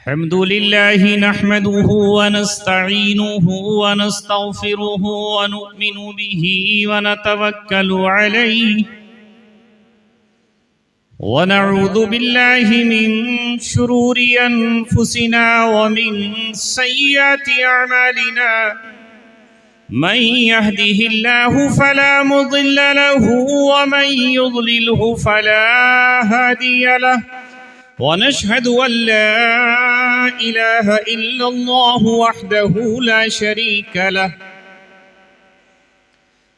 हम्दुलिल्लाहि नहमदुहु व नस्तईनुहु व नस्तगफिरुहु व नुमिनु बिही व नतवक्कलु अलैहि व नऊज़ु बिल्लाहि मिन शुरूरि अनफुसिना व मिन सय्यिआति अअमालिना मन यहदिहिल्लाहु फला मुदिल्ल लहु व मन युद्लिलहु फला हादिय लहु व नशहदु अल्ला इलाहा इल्लल्लाहु वहदहु ला शरीका लहु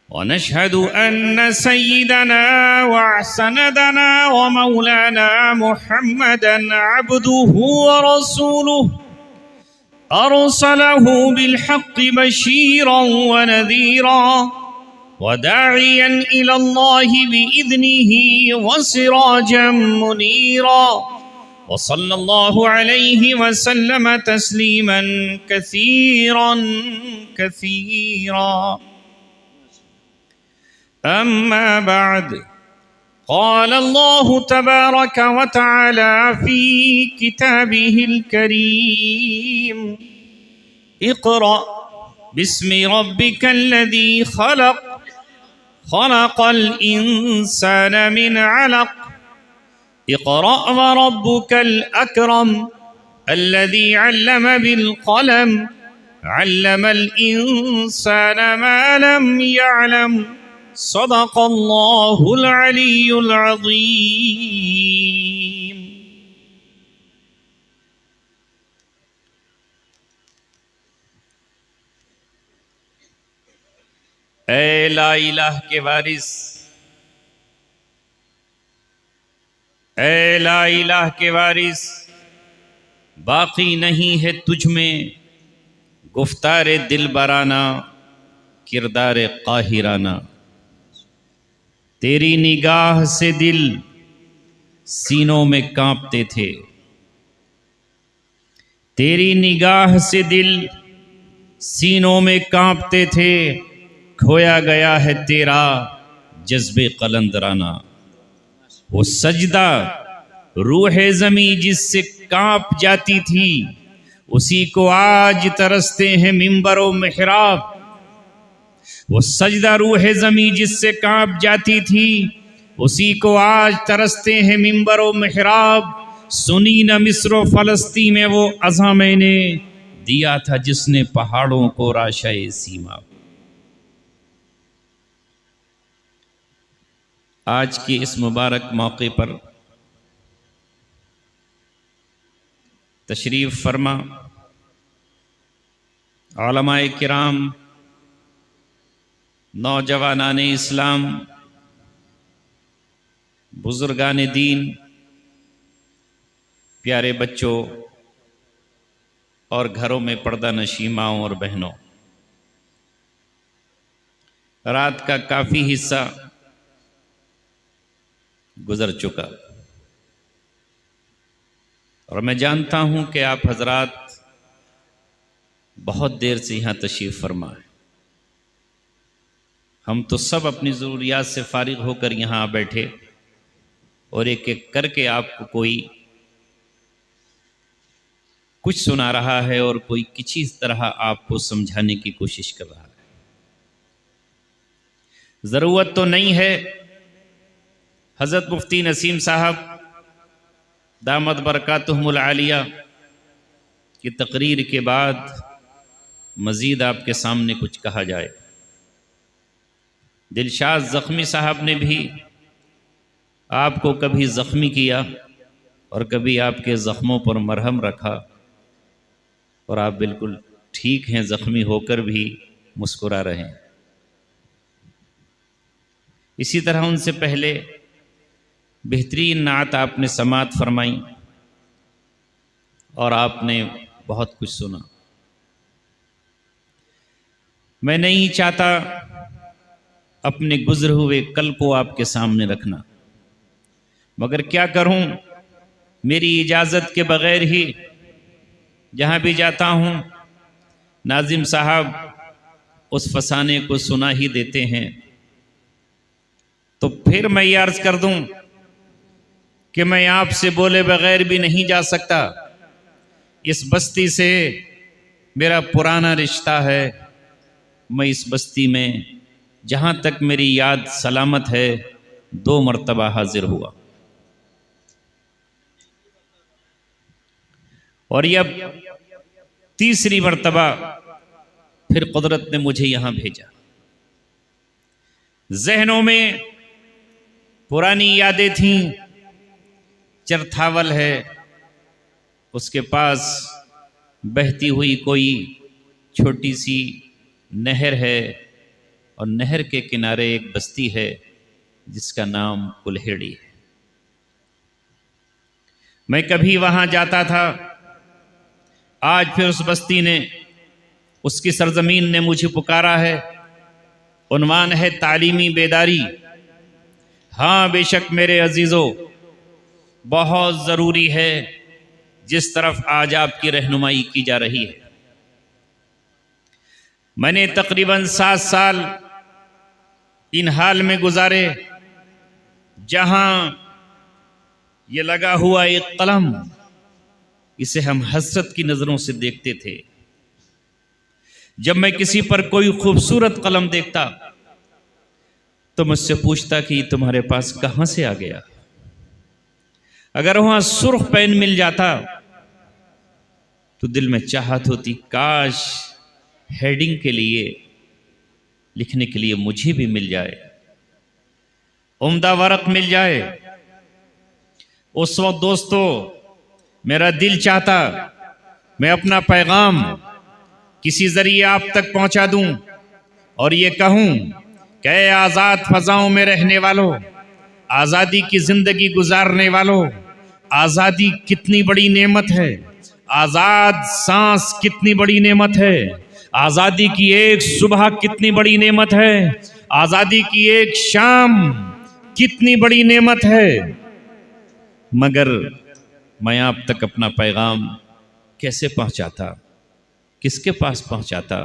व नशहदु अन्न सय्यिदना व सनदना व मौलाना मुहम्मदन अब्दुहु व रसूलुहु अरसलहु बिलहक्कि बशीरन व नज़ीरा व दाइयन इलल्लाहि बिइज़्निहि व सिराजन मुनीरा व सल्लल्लाहु अलैहि व सल्लम तस्लीमन कसीरन कसीरा। अम्मा बाद क़ाल अल्लाहु तबारक व तआला फ़ी किताबिहिल करीम इक़रा बिस्मि रब्बिकल्लज़ी ख़लक़ ख़लक़ल इंसान मिन अलक़ इक़रा व रब्बुकल अकरम अल्लज़ी अल्लम बिल क़लम अल्लमल इंसान मा लम यअलम सदक़ल्लाहुल अलीयुल अज़ीम। ऐ ला इलाह के वारिस, ऐ ला इलाह के वारिस, बाकी नहीं है तुझ में गुफ्तारे दिलबराना किरदार काहिराना। तेरी निगाह से दिल सीनों में कांपते थे, तेरी निगाह से दिल सीनों में कांपते थे। खोया गया है तेरा जज्बे कलंदराना। वो सजदा रूहे ज़मी जिससे कांप जाती थी, उसी को आज तरसते हैं मिंबर व मिहराब। वो सजदा रूहे ज़मी जिससे कांप जाती थी, उसी को आज तरसते हैं मिंबर व मिहराब। सुनी न मिस्र व फ़लस्तीन में वो अज़ा मैंने दिया था जिसने पहाड़ों को राशाए सीमा। आज के इस मुबारक मौके पर तशरीफ़ फरमा उलमाए किराम, नौजवानान इस्लाम, बुजुर्गान दीन, प्यारे बच्चों और घरों में पर्दा नशी माओं और बहनों, रात का काफ़ी हिस्सा गुजर चुका और मैं जानता हूं कि आप हजरात बहुत देर से यहाँ तशरीफ़ फरमा है। हम तो सब अपनी ज़रूरियात से फारिग होकर यहाँ आ बैठे और एक एक करके आपको कोई कुछ सुना रहा है और कोई किसी तरह आपको समझाने की कोशिश कर रहा है। ज़रूरत तो नहीं है हज़रत मुफ्ती नसीम साहब दामद बरकातुहुमुल आलिया की तकरीर के बाद मज़ीद आपके सामने कुछ कहा जाए। दिलशाद ज़ख्मी साहब ने भी आपको कभी ज़ख्मी किया और कभी आपके ज़ख्मों पर मरहम रखा और आप बिल्कुल ठीक हैं, ज़ख्मी होकर भी मुस्कुरा रहे हैं। इसी तरह उनसे पहले बेहतरीन नात आपने समात फरमाई और आपने बहुत कुछ सुना। मैं नहीं चाहता अपने गुजरे हुए कल को आपके सामने रखना, मगर क्या करूं, मेरी इजाज़त के बग़ैर ही जहाँ भी जाता हूँ नाजिम साहब उस फसाने को सुना ही देते हैं। तो फिर मैं ये अर्ज़ कर दूं कि मैं आपसे बोले बगैर भी नहीं जा सकता, इस बस्ती से मेरा पुराना रिश्ता है। मैं इस बस्ती में जहाँ तक मेरी याद सलामत है 2 मरतबा हाजिर हुआ, और ये अब तीसरी मरतबा फिर कुदरत ने मुझे यहां भेजा। जहनों में पुरानी यादें थीं। चरथावल है, उसके पास बहती हुई कोई छोटी सी नहर है, और नहर के किनारे एक बस्ती है जिसका नाम कुल्हेड़ी है। मैं कभी वहां जाता था, आज फिर उस बस्ती ने, उसकी सरजमीन ने मुझे पुकारा है। उन्वान है तालीमी बेदारी। हाँ बेशक मेरे अजीज़ों, बहुत ज़रूरी है जिस तरफ आज आपकी रहनुमाई की जा रही है। मैंने तकरीबन 7 साल इन हाल में गुजारे जहां ये लगा हुआ एक कलम, इसे हम हसरत की नजरों से देखते थे। जब मैं किसी पर कोई खूबसूरत कलम देखता तो मुझसे पूछता कि तुम्हारे पास कहां से आ गया। अगर वहां सुर्ख पेन मिल जाता तो दिल में चाहत होती, काश हेडिंग के लिए, लिखने के लिए मुझे भी मिल जाए, उम्दा वर्क मिल जाए। उस वक्त दोस्तों मेरा दिल चाहता मैं अपना पैगाम किसी जरिए आप तक पहुंचा दूं और ये कहूं कि आज़ाद फजाओं में रहने वालों, आज़ादी की जिंदगी गुजारने वालों, आज़ादी कितनी बड़ी नेमत है। आज़ाद सांस कितनी बड़ी नेमत है। आज़ादी की एक सुबह कितनी बड़ी नेमत है। आज़ादी की एक शाम कितनी बड़ी नेमत है। मगर मैं आप तक अपना पैगाम कैसे पहुंचाता, किसके पास पहुंचाता,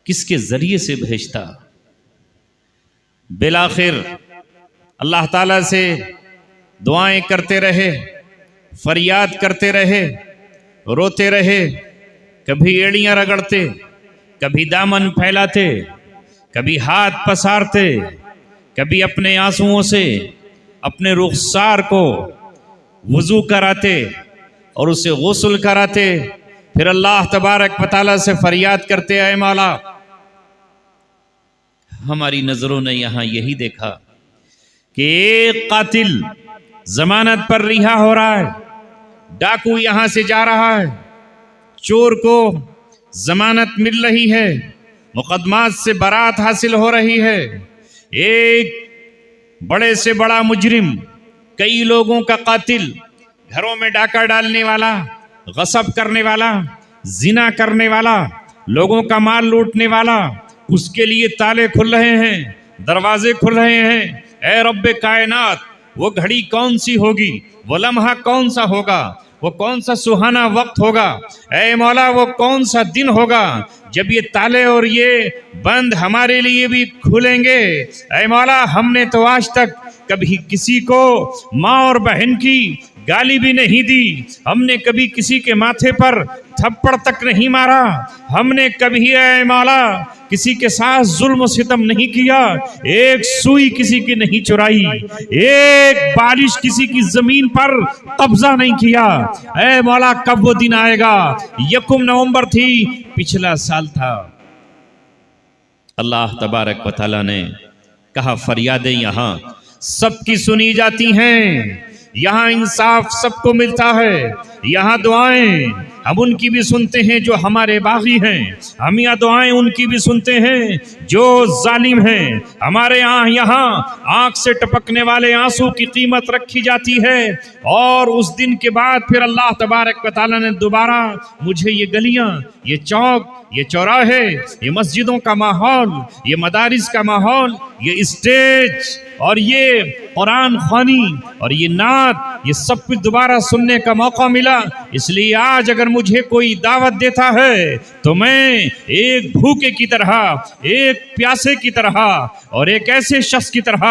किसके जरिए से भेजता। बिलाखिर अल्लाह ताला से दुआएं करते रहे, फरियाद करते रहे, रोते रहे। कभी एड़ियां रगड़ते, कभी दामन फैलाते, कभी हाथ पसारते, कभी अपने आंसुओं से अपने रुखसार को वुजू कराते और उसे गुस्ल कराते। फिर अल्लाह तबारक व तआला से फरियाद करते, ऐ मौला। हमारी नजरों ने यहां यही देखा कि एक कातिल जमानत पर रिहा हो रहा है, डाकू यहां से जा रहा है, चोर को जमानत मिल रही है, मुकदमात से बरात हासिल हो रही है। एक बड़े से बड़ा मुजरिम, कई लोगों का कातिल, घरों में डाका डालने वाला, गसब करने वाला, जिना करने वाला, लोगों का माल लूटने वाला, उसके लिए ताले खुल रहे हैं, दरवाजे खुल रहे हैं। ऐ रब्बे कायनात, वो घड़ी कौन सी होगी, वो लम्हा कौन सा होगा, वो कौन सा सुहाना वक्त होगा। ऐ मौला, वो कौन सा दिन होगा जब ये ताले और ये बंद हमारे लिए भी खुलेंगे। ऐ मौला, हमने तो आज तक कभी किसी को माँ और बहन की गाली भी नहीं दी, हमने कभी किसी के माथे पर थप्पड़ तक नहीं मारा, हमने कभी ऐ मौला किसी के साथ जुल्म सितम नहीं किया, एक सुई किसी की नहीं चुराई, एक बारिश किसी की जमीन पर कब्जा नहीं किया। ऐ मौला, कब वो दिन आएगा। 1 नवंबर थी, पिछला साल था। अल्लाह तबारक व तआला ने कहा, फरियादें यहां सबकी सुनी जाती हैं, यहाँ इंसाफ सबको मिलता है, यहाँ दुआएं हम उनकी भी सुनते हैं जो हमारे बागी हैं, हम यहाँ दुआएं उनकी भी सुनते हैं जो जालिम हैं। हमारे यहाँ आंख से टपकने वाले आंसू की कीमत रखी जाती है। और उस दिन के बाद फिर अल्लाह तबारक व तआला ने दोबारा मुझे ये गलियां, ये चौक, ये चौराहे, ये मस्जिदों का माहौल, ये मदारिस का माहौल, ये स्टेज और ये कुरान ख़्वानी और ये नात, ये सब कुछ दोबारा सुनने का मौका मिला। इसलिए आज अगर मुझे कोई दावत देता है तो मैं एक भूखे की तरह, एक प्यासे की तरह और एक ऐसे शख्स की तरह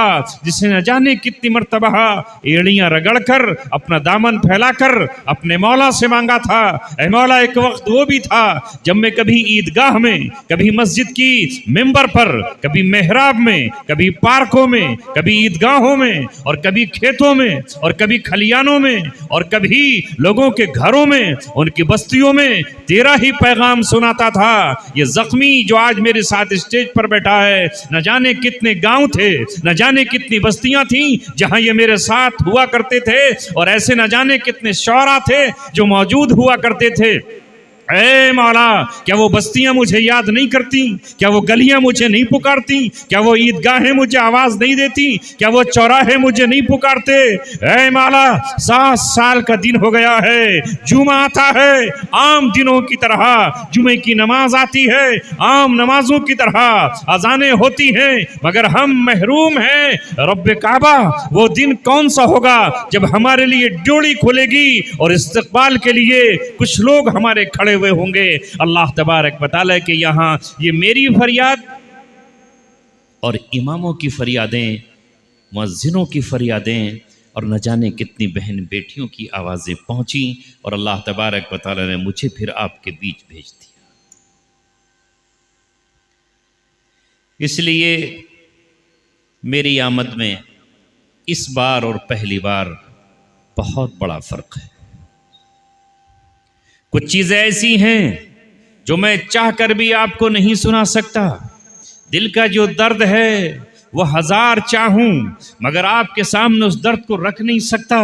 जिसने न जाने कितनी मर्तबा एड़ियां रगड़कर अपना दामन फैलाकर अपने मौला से मांगा था। ऐ मौला, एक वक्त वो भी था जब मैं कभी ईदगाह में, कभी मस्जिद की मिंबर पर, कभी मेहराब में, कभी पार्कों में, कभी ईदगाहों में और कभी खेतों में और कभी खलियानों में और कभी लोगों के घरों में, उनकी बस्तियों में तेरा ही पैगाम सुनाता था। ये जख्मी जो आज मेरे साथ स्टेज पर बैठा है, न जाने कितने गांव थे, न जाने कितनी बस्तियां थी जहां ये मेरे साथ हुआ करते थे और ऐसे न जाने कितने शौरा थे जो मौजूद हुआ करते थे। ऐ मौला, क्या वो बस्तियां मुझे याद नहीं करती? क्या वो गलियां मुझे नहीं पुकारती? क्या वो ईदगाहें मुझे आवाज नहीं देती? क्या वो चौराहे मुझे नहीं पुकारते? ऐ मौला, 7 साल का दिन हो गया है, जुमा आता है आम दिनों की तरह, जुमे की नमाज आती है आम नमाजों की तरह, अजानें होती हैं मगर हम महरूम हैं। रब्बे काबा, वो दिन कौन सा होगा जब हमारे लिए ड्योली खुलेगी और इस्तकबाल के लिए कुछ लोग हमारे खड़े हुए होंगे। अल्लाह तबारक व तआला के यहाँ ये मेरी फरियाद और इमामों की फरियादें, मुअज्जिनों की फरियादें और न जाने कितनी बहन बेटियों की आवाज़ें पहुंची और अल्लाह तबारक व तआला ने मुझे फिर आपके बीच भेज दिया। इसलिए मेरी आमद में इस बार और पहली बार बहुत बड़ा फ़र्क है। कुछ चीज़ें ऐसी हैं जो मैं चाहकर भी आपको नहीं सुना सकता। दिल का जो दर्द है वो 1000 चाहूं मगर आपके सामने उस दर्द को रख नहीं सकता।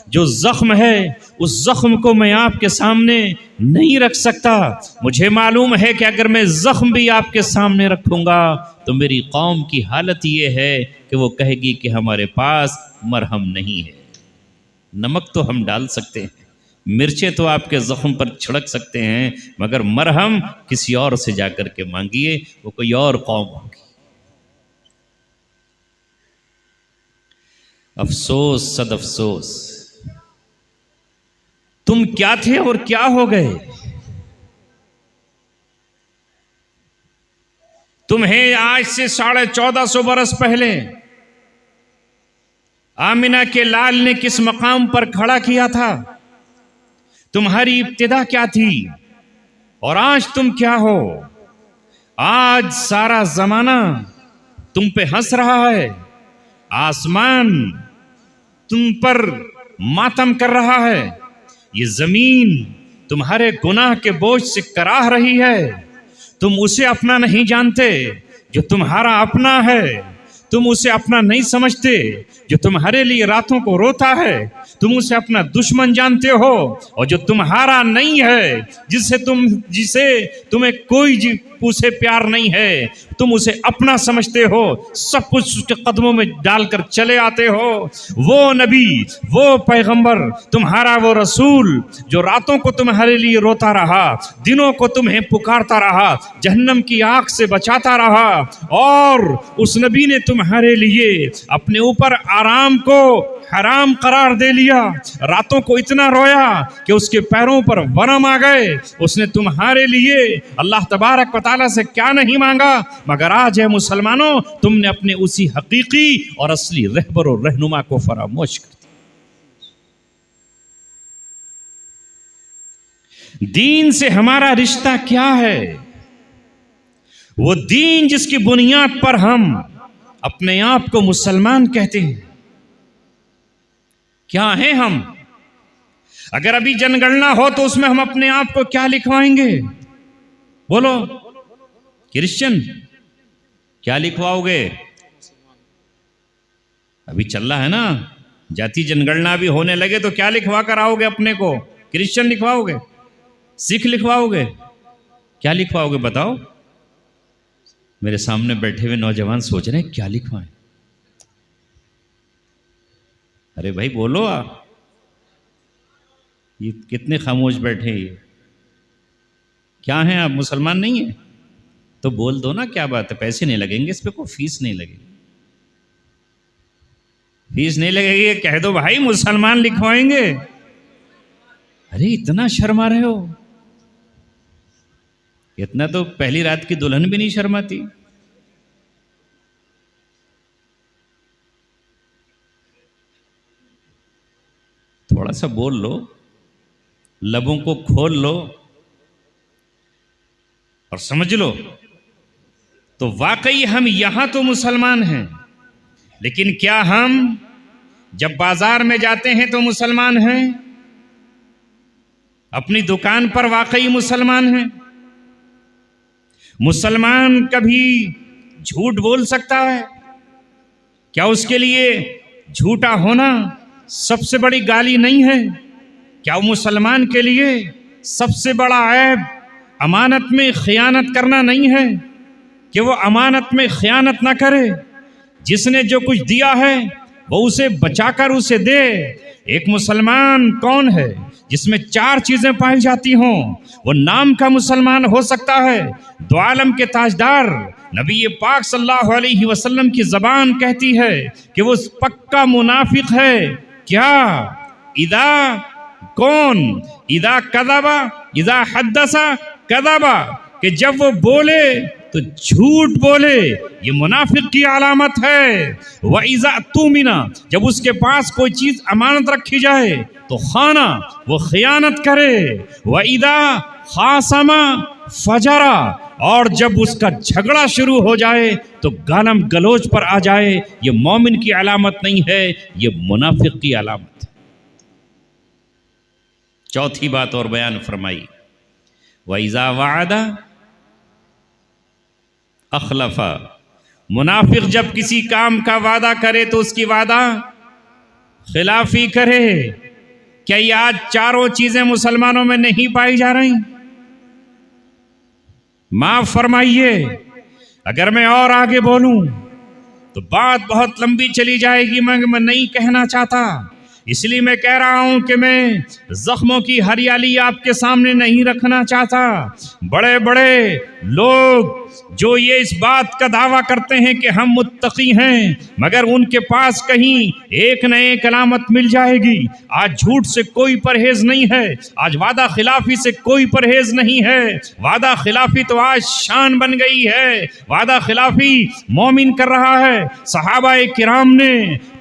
जो जख्म है उस जख्म को मैं आपके सामने नहीं रख सकता। मुझे मालूम है कि अगर मैं जख्म भी आपके सामने रखूंगा तो मेरी कौम की हालत ये है कि वो कहेगी कि हमारे पास मरहम नहीं है। नमक तो हम डाल सकते हैं, मिर्चें तो आपके जख्म पर छिड़क सकते हैं, मगर मरहम किसी और से जाकर के मांगिए, वो कोई और कौम होगी। अफसोस सद अफसोस, तुम क्या थे और क्या हो गए। तुम्हें आज से 1450 बरस पहले आमिना के लाल ने किस मकाम पर खड़ा किया था, तुम्हारी इब्तिदा क्या थी और आज तुम क्या हो। आज सारा जमाना तुम पे हंस रहा है, आसमान तुम पर मातम कर रहा है, ये जमीन तुम्हारे गुनाह के बोझ से कराह रही है। तुम उसे अपना नहीं जानते जो तुम्हारा अपना है, तुम उसे अपना नहीं समझते जो तुम्हारे लिए रातों को रोता है, तुम उसे अपना दुश्मन जानते हो और जो तुम्हारा नहीं है, जिसे तुम्हें कोई उसे प्यार नहीं है, तुम उसे अपना समझते हो, सब कुछ उसके कदमों में डालकर चले आते हो। वो नबी, वो पैगंबर, तुम्हारा वो रसूल जो रातों को तुम्हारे लिए रोता रहा, दिनों को तुम्हें पुकारता रहा, जहन्नम की आग से बचाता रहा, और उस नबी ने तुम्हारे लिए अपने ऊपर आराम को हराम करार दे लिया। रातों को इतना रोया कि उसके पैरों पर वरम आ गए। उसने तुम्हारे लिए अल्लाह तबारक व तआला से क्या नहीं मांगा, मगर आज है मुसलमानों, तुमने अपने उसी हकीकी और असली रहबर और रहनुमा को फरामोश कर दिया। दीन से हमारा रिश्ता क्या है? वो दीन जिसकी बुनियाद पर हम अपने आप को मुसलमान कहते हैं। क्या हैं हम? अगर अभी जनगणना हो तो उसमें हम अपने आप को क्या लिखवाएंगे? बोलो, क्रिश्चियन क्या लिखवाओगे? अभी चल रहा है ना, जाति जनगणना भी होने लगे तो क्या लिखवा कर आओगे अपने को? क्रिश्चियन लिखवाओगे? सिख लिखवाओगे? क्या लिखवाओगे बताओ? मेरे सामने बैठे हुए नौजवान सोच रहे हैं क्या लिखवाएं। अरे भाई बोलो आप, ये कितने खामोश बैठे हैं। ये क्या हैं आप? मुसलमान नहीं है तो बोल दो ना, क्या बात है, पैसे नहीं लगेंगे इस पे, कोई फीस नहीं लगेगी। फीस नहीं लगेगी, कह दो भाई मुसलमान लिखवाएंगे। अरे इतना शर्मा रहे हो, इतना तो पहली रात की दुल्हन भी नहीं शर्माती। थोड़ा सा बोल लो, लबों को खोल लो और समझ लो। तो वाकई हम यहां तो मुसलमान हैं, लेकिन क्या हम जब बाजार में जाते हैं तो मुसलमान हैं? अपनी दुकान पर वाकई मुसलमान हैं? मुसलमान कभी झूठ बोल सकता है? क्या उसके लिए झूठा होना सबसे बड़ी गाली नहीं है? क्या मुसलमान के लिए सबसे बड़ा ऐब अमानत में खयानत करना नहीं है कि वो अमानत में खयानत ना करे? जिसने जो कुछ दिया है वो उसे बचाकर उसे दे। एक मुसलमान कौन है जिसमें चार चीजें पाई जाती हों? वो नाम का मुसलमान हो सकता है। दो आलम के ताजदार नबी पाक सल्लल्लाहु अलैहि वसल्लम की जबान कहती है कि वो पक्का मुनाफिक है। क्या? इदा कौन? इदा कदबा, इदा हद्दसा कदबा, कि जब वो बोले तो झूठ बोले, ये मुनाफिक की अलामत है। व इज़ा तुमिना, जब उसके पास कोई चीज अमानत रखी जाए तो खाना, वो खयानत करे। व इदा खासमा फजरा, और जब उसका झगड़ा शुरू हो जाए तो गालम गलोच पर आ जाए। ये मोमिन की अलामत नहीं है, ये मुनाफिक की अलामत है। चौथी बात और बयान फरमाई, व इज़ा वादा अखलफा, मुनाफिक जब किसी काम का वादा करे तो उसकी वादा खिलाफी करे। क्या ये आज चारों चीजें मुसलमानों में नहीं पाई जा रही? माफ फरमाइए, अगर मैं और आगे बोलूं तो बात बहुत लंबी चली जाएगी, मगर मैं नहीं कहना चाहता। इसलिए मैं कह रहा हूं कि मैं जख्मों की हरियाली आपके सामने नहीं रखना चाहता। बड़े बड़े लोग जो ये इस बात का दावा करते हैं कि हम मुत्तकी हैं, मगर उनके पास कहीं एक न एक अलामत मिल जाएगी। आज झूठ से कोई परहेज नहीं है, आज वादा खिलाफी से कोई परहेज नहीं है। वादा खिलाफी तो आज शान बन गई है, वादा खिलाफी मोमिन कर रहा है। सहाबाए किराम ने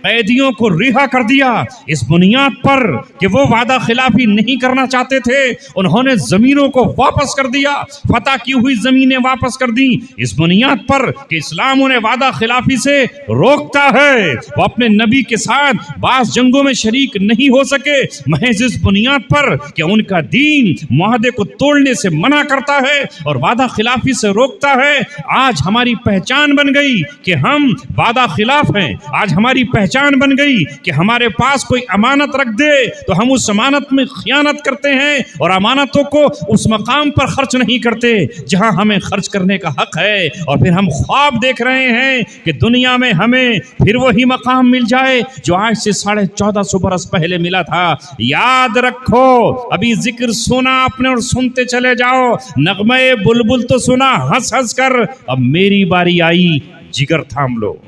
कैदियों को रिहा कर दिया इस बुनियाद पर कि वो वादा खिलाफी नहीं करना चाहते थे। उन्होंने जमीनों को वापस कर दिया, फतह की हुई जमीनें वापस कर दी इस बुनियाद पर कि इस्लाम उन्हें वादा खिलाफी से रोकता है। वो अपने नबी के साथ बास जंगों में शरीक नहीं हो सके, महज इस बुनियाद पर कि उनका दीन मुआहदे को तोड़ने से मना करता है और वादा खिलाफी से रोकता है। आज हमारी पहचान बन गई कि हम वादा खिलाफ हैं। आज हमारी पहचान बन गई कि हमारे पास कोई अमानत रख दे तो हम उस अमानत में खयानत करते हैं और अमानतों को उस मकाम पर खर्च नहीं करते जहां हमें खर्च करने का हक है। और फिर हम ख्वाब देख रहे हैं कि दुनिया में हमें फिर वही मकाम मिल जाए जो आज से 1450 बरस पहले मिला था। याद रखो, अभी जिक्र सुना आपने और सुनते चले जाओ। नगमे बुलबुल तो सुना हंस हंस कर, अब मेरी बारी आई, जिगर थाम लो।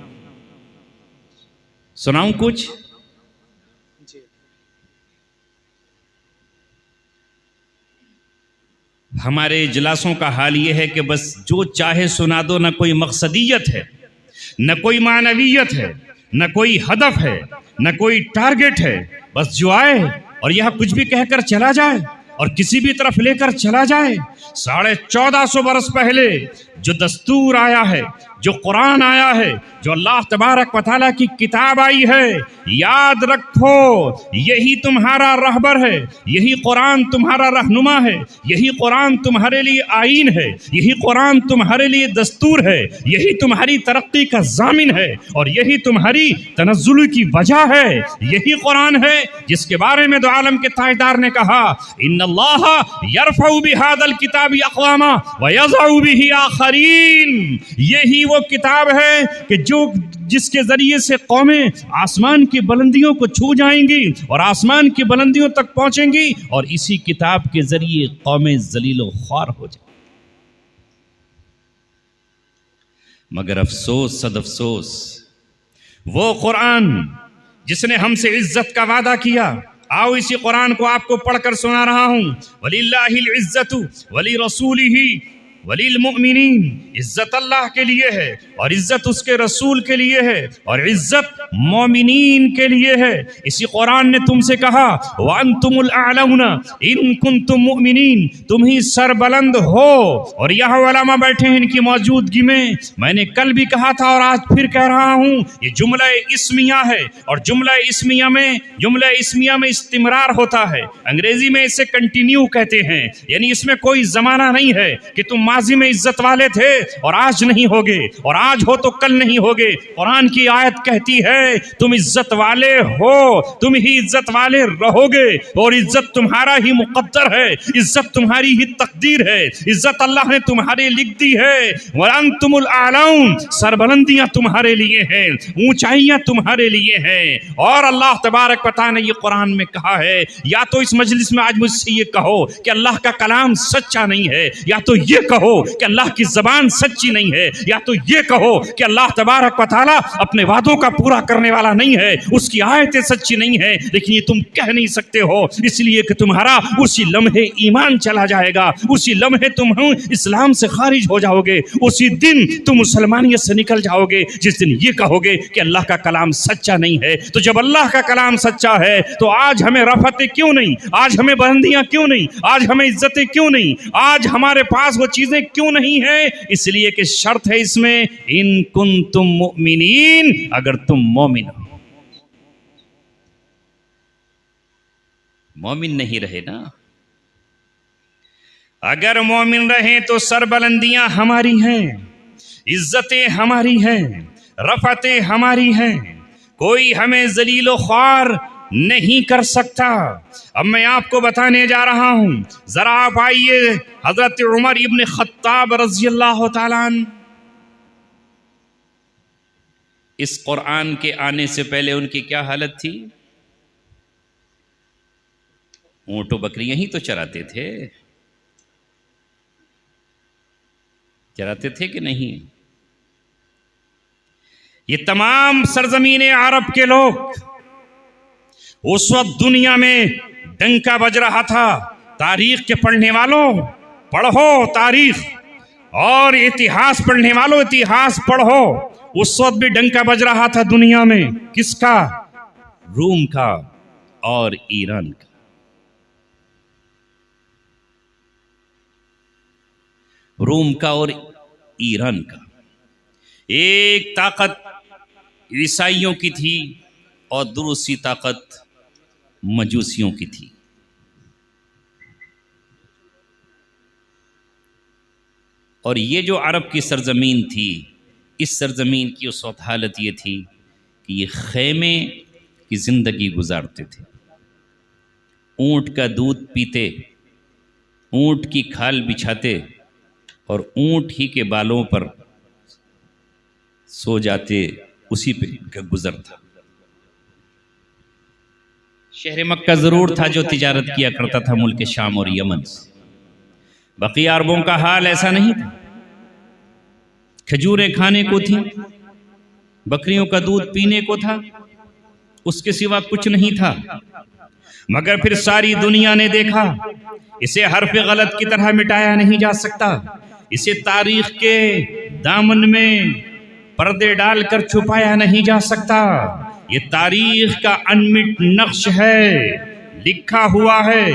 सुनाऊं कुछ? हमारे इजलासों का हाल ये है कि बस जो चाहे सुना दो, ना कोई मकसदियत है, न कोई मानवियत है, न कोई हदफ है, न कोई टारगेट है। बस जो आए और यह कुछ भी कहकर चला जाए और किसी भी तरफ लेकर चला जाए। 1450 बरस पहले जो दस्तूर आया है, जो कुरान आया है, जो अल्लाह तबारक व तआला की किताब आई है, याद रखो यही तुम्हारा रहबर है, यही कुरान तुम्हारा रहनुमा है, यही कुरान तुम्हारे लिए आईन है, यही कुरान तुम्हारे लिए दस्तूर है, यही तुम्हारी तरक्की का जामिन है और यही तुम्हारी तनज़्ज़ुल की वजह है। यही कुरान है जिसके बारे में दो आलम के ताजदार ने कहा, इन्नल्लाह यरफ़उ बिहादल किताबि अक़वामा व यज़अउ बिही आख़रीन। यही वो किताब है कि जिसके जरिए से कौमें आसमान की बुलंदियों को छू जाएंगी और आसमान की बुलंदियों तक पहुंचेंगी, और इसी किताब के जरिए कौमें जलीलो ख्वार हो जाएंगी। मगर अफसोस, सद अफसोस, वो कुरान जिसने हमसे इज्जत का वादा किया। आओ इसी कुरान को आपको पढ़कर सुना रहा हूँ। वलिल्लाहिल इज्जतु वली रसूलिही वलील मुमिनीन, इज्जत अल्लाह के लिए है और इज्जत उसके रसूल के लिए है और इज्जत मोमिनीन के लिए है। इसी कुरान ने तुमसे कहा व अंतुमुल अअलौना इन कुंतुम मुमिनीन, तुम ही सरबलंद हो। और यहाँ उलमा बैठे हैं इनकी मौजूदगी में। मैंने कल भी कहा था और आज फिर कह रहा हूँ, ये जुमला इस्मिया है और जुमला इस्मिया में इस्तिमरार होता है। अंग्रेजी में इसे कंटिन्यू कहते हैं, यानी इसमें कोई जमाना नहीं है कि तुम माजी में इज्जत वाले थे और आज नहीं होगे और आज हो तो कल नहीं होगे। कुरान की आयत कहती है तुम इज्जत वाले हो, तुम ही इज्जत वाले रहोगे और इज्जत तुम्हारा ही मुकद्दर है, इज्जत तुम्हारी ही तकदीर है, इज्जत अल्लाह ने तुम्हारे लिख दी है। वअंतुमुल आलौन, सरबलंदियां तुम्हारे लिए हैं, ऊंचाइयां तुम्हारे लिए हैं। और अल्लाह तबारक व तआला ने ये कुरान में कहा है, या तो इस मजलिस में आज मुझसे ये कहो कि अल्लाह का कलाम सच्चा नहीं है, या तो ये कहो कि अल्लाह की जबान सच्ची नहीं है, या तो ये कहो कि अल्लाह तबारक व तआला अपने वादों का पूरा करने वाला नहीं है, उसकी आयतें सच्ची नहीं है। लेकिन ये तुम कह नहीं सकते हो, इसलिए कि तुम्हारा उसी लम्हे ईमान चला जाएगा, उसी लम्हे तुम इस्लाम से खारिज हो जाओगे, उसी दिन तुम मुसलमानियत से निकल जाओगे जिस दिन ये कहोगे कि अल्लाह का कलाम सच्चा नहीं है। तो जब अल्लाह का कलाम सच्चा है तो आज हमें रफ़तें क्यों नहीं, आज हमें बुलंदियां क्यों नहीं, आज हमें इज्जतें क्यों नहीं, आज हमारे पास वो चीजें क्यों नहीं है? इसलिए कि शर्त है इसमें इन कुंतुम मुमिनीन, अगर तुम मोमिन हो। मोमिन नहीं रहे ना, अगर मोमिन रहे तो सरबलंदियां हमारी हैं, इज्जतें हमारी हैं, रफ़तें हमारी हैं, कोई हमें जलीलो ख्वार नहीं कर सकता। अब मैं आपको बताने जा रहा हूं, जरा आप आइए हजरत उमर इब्न खत्ताब रज़ी अल्लाह तआला अन्हु, इस कुरान के आने से पहले उनकी क्या हालत थी? ऊंटों बकरियां ही तो चराते थे कि नहीं? ये तमाम सरजमीन अरब के लोग उस वक्त दुनिया में डंका बज रहा था। तारीख के पढ़ने वालों पढ़ो तारीख, और इतिहास पढ़ने वालों इतिहास पढ़ो। उस वक्त भी डंका बज रहा था दुनिया में, किसका? रूम का और ईरान का। रूम का और ईरान का। एक ताकत ईसाइयों की थी और दूसरी ताकत मजूसियों की थी। और ये जो अरब की सरजमीन थी, इस सरजमीन की उस वक्त हालत ये थी कि ये खेमे की ज़िंदगी गुजारते थे, ऊँट का दूध पीते, ऊँट की खाल बिछाते और ऊँट ही के बालों पर सो जाते, उसी पे इनका गुजर था। शहर मक्का ज़रूर था जो तिजारत किया करता था मुल्क शाम और यमन से, बाकी अरबों का हाल ऐसा नहीं था। खजूरें खाने को थी, बकरियों का दूध पीने को था, उसके सिवा कुछ नहीं था। मगर फिर सारी दुनिया ने देखा, इसे हर्फ गलत की तरह मिटाया नहीं जा सकता, इसे तारीख के दामन में पर्दे डालकर छुपाया नहीं जा सकता। ये तारीख का अनमिट नक्श है, लिखा हुआ है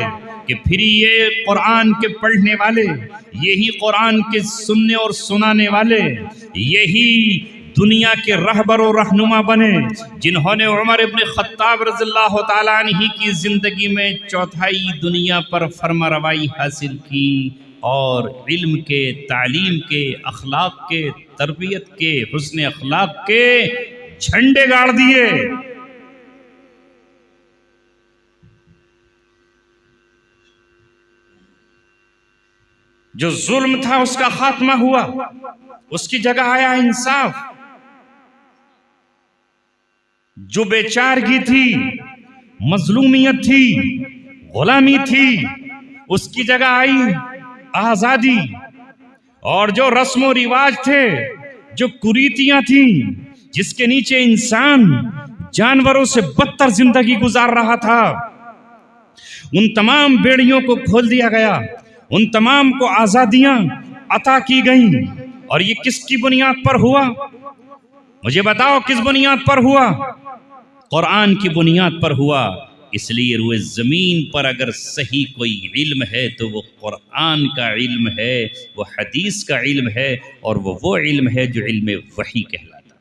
कि फिर ये कुरान के पढ़ने वाले, यही कुरान के सुनने और सुनाने वाले, यही दुनिया के रहबर और रहनुमा बने, जिन्होंने उमर इब्न खत्ताब रज़ियल्लाहु ताला अन्हु की ज़िंदगी में चौथाई दुनिया पर फरमारवाई हासिल की और इल्म के, तालीम के, अखलाक के, तरबियत के, हुस्न अखलाक के झंडे गाड़ दिए। जो जुल्म था उसका खात्मा हुआ, उसकी जगह आया इंसाफ। जो बेचारगी थी, मजलूमियत थी, गुलामी थी, उसकी जगह आई आजादी। और जो रस्म व रिवाज थे, जो कुरीतियां थी, जिसके नीचे इंसान जानवरों से बदतर जिंदगी गुजार रहा था। उन तमाम बेड़ियों को खोल दिया गया, उन तमाम को आजादियां अता की गईं। और ये किसकी बुनियाद पर हुआ? मुझे बताओ किस बुनियाद पर हुआ? कुरान की बुनियाद पर हुआ। इसलिए रुए ज़मीन पर अगर सही कोई इल्म है तो वो कुरान का इल्म है, वो हदीस का इल्म है, और वो इल्म है जो इल्म वही कहलाता है,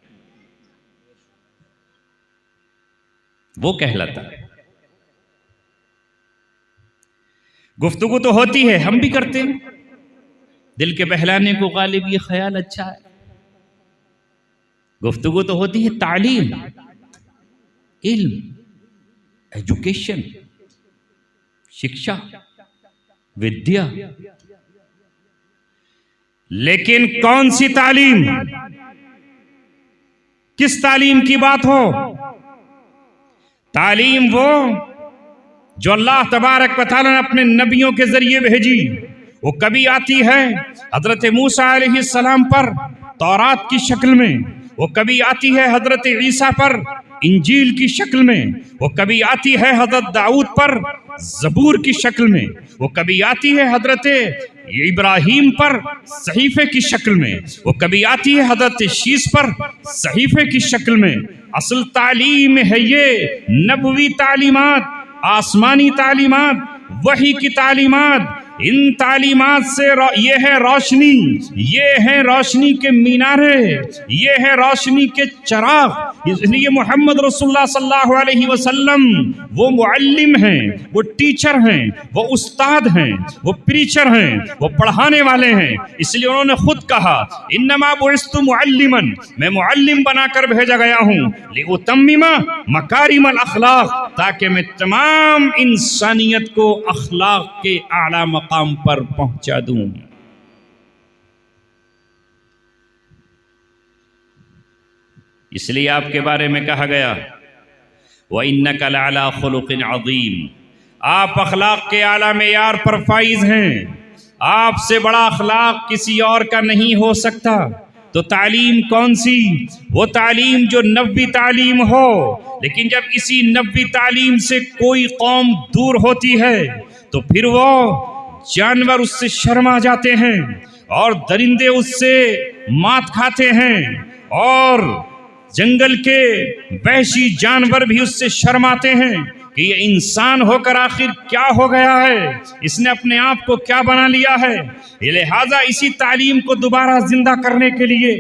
वो कहलाता है। गुफ्तगू तो होती है, हम भी करते हैं, दिल के बहलाने को गालिब ये ख्याल अच्छा है। गुफ्तगू तो होती है तालीम, इल्म, एजुकेशन, शिक्षा, विद्या। लेकिन कौन सी तालीम, किस तालीम की बात हो? तालीम वो जो अल्लाह तबारक व तआला ने अपने नबियों के जरिए भेजी। वो कभी आती है हजरत मूसा अलैहिस्सलाम पर तौरात की शक्ल में, वो कभी आती है हजरत ईसा पर इंजील की शक्ल में, वो कभी आती है हजरत दाऊद पर ज़बूर की शक्ल में, वो कभी आती है हजरत इब्राहीम पर सहीफे की शक्ल में, वो कभी आती है हजरत शीस पर सहीफे की शक्ल में। असल तालीम है ये नबवी तालीमात, आसमानी तालीमात, वही की तालीमात। इन तालीमात से ये है रोशनी, ये है रोशनी के मीनारे, ये है रोशनी के चराग। इसलिए मोहम्मद रसूलुल्लाह सल्लल्लाहु अलैहि वसल्लम वो मुअल्लिम हैं, वो टीचर हैं, वो उस्ताद हैं, वो प्रीचर हैं, वो पढ़ाने वाले हैं। इसलिए उन्होंने खुद कहा इन्नमा बुइस्तु मुअल्लिमन, मैं मुअल्लिम बनाकर भेजा गया हूँ, लिउतम्मिमा मकारिमल अखलाक, ताकि मैं तमाम इंसानियत को अखलाक के आला मकाम पर पहुंचा दूं। इसलिए आपके बारे में कहा गया व इन्नका लअला खुलुकिन अज़ीम, आप अखलाक के आला मेयार पर फाइज हैं, आपसे बड़ा अखलाक किसी और का नहीं हो सकता। तो तालीम कौन सी? वो तालीम जो नबवी तालीम हो। लेकिन जब इसी नबवी तालीम से कोई कौम दूर होती है तो फिर वो जानवर उससे शर्मा जाते हैं और दरिंदे उससे मात खाते हैं और जंगल के वहशी जानवर भी उससे शर्माते हैं कि ये इंसान होकर आखिर क्या हो गया है, इसने अपने आप को क्या बना लिया है। लिहाजा इसी तालीम को दोबारा जिंदा करने के लिए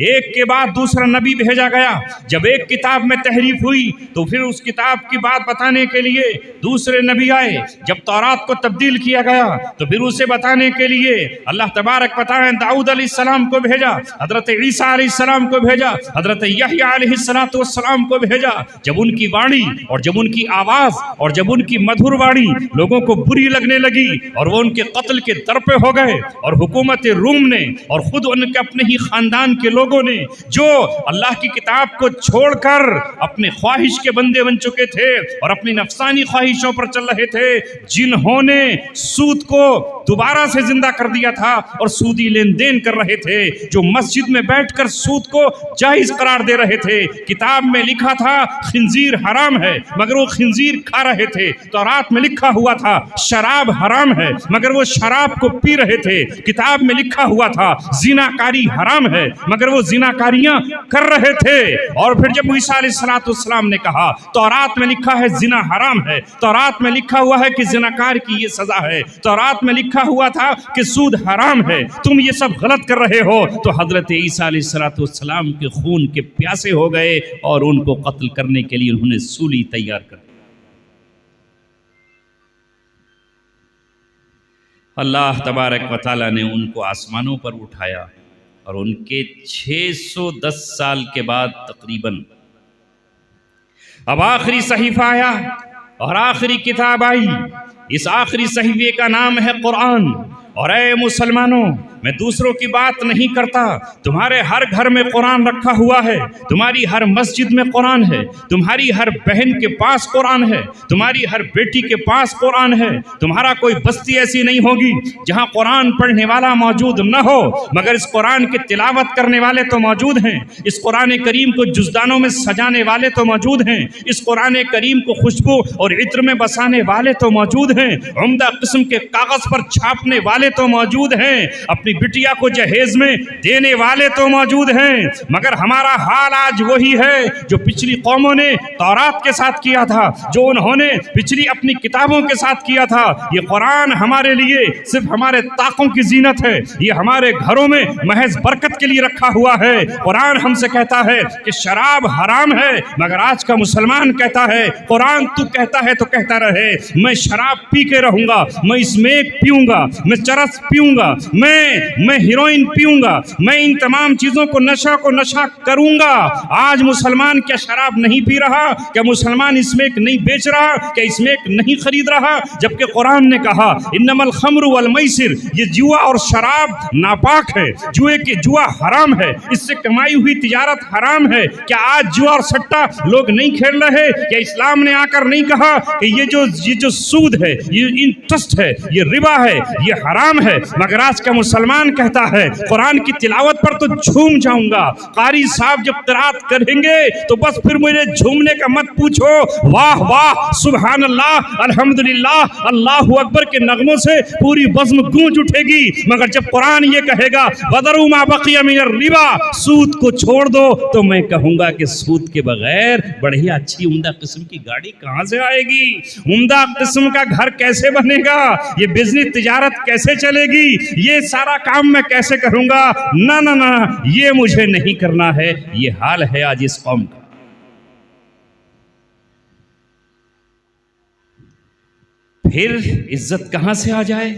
एक के बाद दूसरा नबी भेजा गया। जब एक किताब में तहरीफ हुई तो फिर उस किताब की बात बताने के लिए दूसरे नबी आए। जब तौरात को तब्दील किया गया तो फिर उसे बताने के लिए अल्लाह तबारक व तआला ने दाऊद अलैहिस्सलाम को भेजा, हजरत ईसा अलैहिस्सलाम को भेजा, हजरत यहया अलैहिस्सलाम को भेजा। जब उनकी वाणी और जब उनकी आवाज और जब उनकी मधुर वाणी लोगों को बुरी लगने लगी और वो उनके कत्ल के दर पे हो गए, और हुकूमत रूम ने और खुद उनके अपने ही खानदान के लोगों ने जो अल्लाह की किताब को छोड़कर अपने ख्वाहिश के बंदे बन चुके थे और अपनी नफसानी ख्वाहिशों पर चल रहे थे, जिन्होंने सूद को दोबारा से जिंदा कर दिया था और सूदी लेन देन कर रहे थे, जो मस्जिद में बैठकर सूद को जायज करार दे रहे थे। किताब में लिखा था खिंजीर हराम है मगर वो खिंजीर खा रहे थे। तौरात में लिखा हुआ था शराब हराम है मगर वो शराब को पी रहे थे। किताब में लिखा हुआ था जिनाकारी हराम है मगर वो जिनाकारियां कर रहे थे। और फिर जब ईसा अलैहिस्सलाम ने कहा तौरात में लिखा है जिना हराम है, तौरात में लिखा हुआ है कि जिनाकार की ये सजा है, तौरात में लिखा हुआ था कि सूद हराम है, तुम ये सब गलत कर रहे हो, तो हजरत ईसा अलैहिस्सलाम के खून के प्यासे हो गए और उनको कत्ल करने के लिए उन्होंने सूली तैयार कर दी। अल्लाह तबारक व तआला ने उनको आसमानों पर उठाया और उनके 610 साल के बाद तकरीबन अब आखिरी सहीफा आया और आखिरी किताब आई। इस आखिरी सहीफे का नाम है कुरान। और ऐ मुसलमानों, मैं दूसरों की बात नहीं करता। तुम्हारे हर घर में कुरान रखा हुआ है, तुम्हारी हर मस्जिद में कुरान है, तुम्हारी हर बहन के पास कुरान है, तुम्हारी हर बेटी के पास कुरान है। तुम्हारा कोई बस्ती ऐसी नहीं होगी जहां कुरान पढ़ने वाला मौजूद न हो, मगर इस कुरान की तिलावत करने वाले तो मौजूद हैं। इस कुरान करीम को जुज़दानों में सजाने वाले तो मौजूद हैं। इस कुरान करीम को खुशबू और इत्र में बसाने वाले तो मौजूद हैं। उम्दा किस्म के कागज पर छापने वाले तो मौजूद हैं। अपनी बिटिया को जहेज में देने वाले तो मौजूद हैं। मगर हमारा हाल आज वही है जो पिछली कौमों ने तौरात के साथ किया था, जो उन्होंने पिछली अपनी किताबों के साथ किया था। ये कुरान हमारे लिए सिर्फ हमारे ताकों की जीनत है, ये हमारे घरों में महज बरकत के लिए रखा हुआ है। कुरान हमसे कहता है कि शराब हराम है, मगर आज का मुसलमान कहता है कुरान तू कहता है तो कहता रहे, मैं शराब पी के रहूंगा, मैं स्मेक पीऊंगा, मैं चरस पीऊंगा, मैं हीरोइन पीऊंगा, मैं इन तमाम चीजों को नशा करूंगा। आज मुसलमान क्या शराब नहीं पी रहा? क्या मुसलमान स्मेक नहीं बेच रहा? क्या स्मेक नहीं खरीद रहा? जबकि कुरान ने कहा इन्नमल खम्रु वल मैसिर, ये जुआ और शराब नापाक है, जुआ हराम है, इससे कमाई हुई तिजारत हराम है। क्या आज जुआ और सट्टा लोग नहीं खेल रहे? क्या इस्लाम ने आकर नहीं कहा कि ये जो सूद है, ये इंटरेस्ट है, ये रिबा है, ये हराम है? मगर आज का मुसलमान कहता है कुरान की तिलावत पर तो झूम जाऊंगा। कारी साहब जब क़िरात करेंगे तो बस फिर मुझे झूमने का मत पूछो। वाह वाह, सुभान अल्लाह, अल्हम्दुलिल्लाह, अल्लाहु अकबर के नगमों से पूरी बज़्म गूंज उठेगी। मगर जब कुरान ये कहेगा वदरू मा बक़िया मिनर रिबा, सूद को छोड़ दो, तो मैं कहूंगा कि सूद के बगैर बढ़िया अच्छी उम्दा किस्म की गाड़ी कहां से आएगी? उम्दा किस्म का घर कैसे बनेगा? ये बिजनेस तिजारत कैसे चलेगी? ये सारा काम मैं कैसे करूंगा? ना ना ना, ये मुझे नहीं करना है। ये हाल है आज इस कौम का। फिर इज्जत कहां से आ जाए?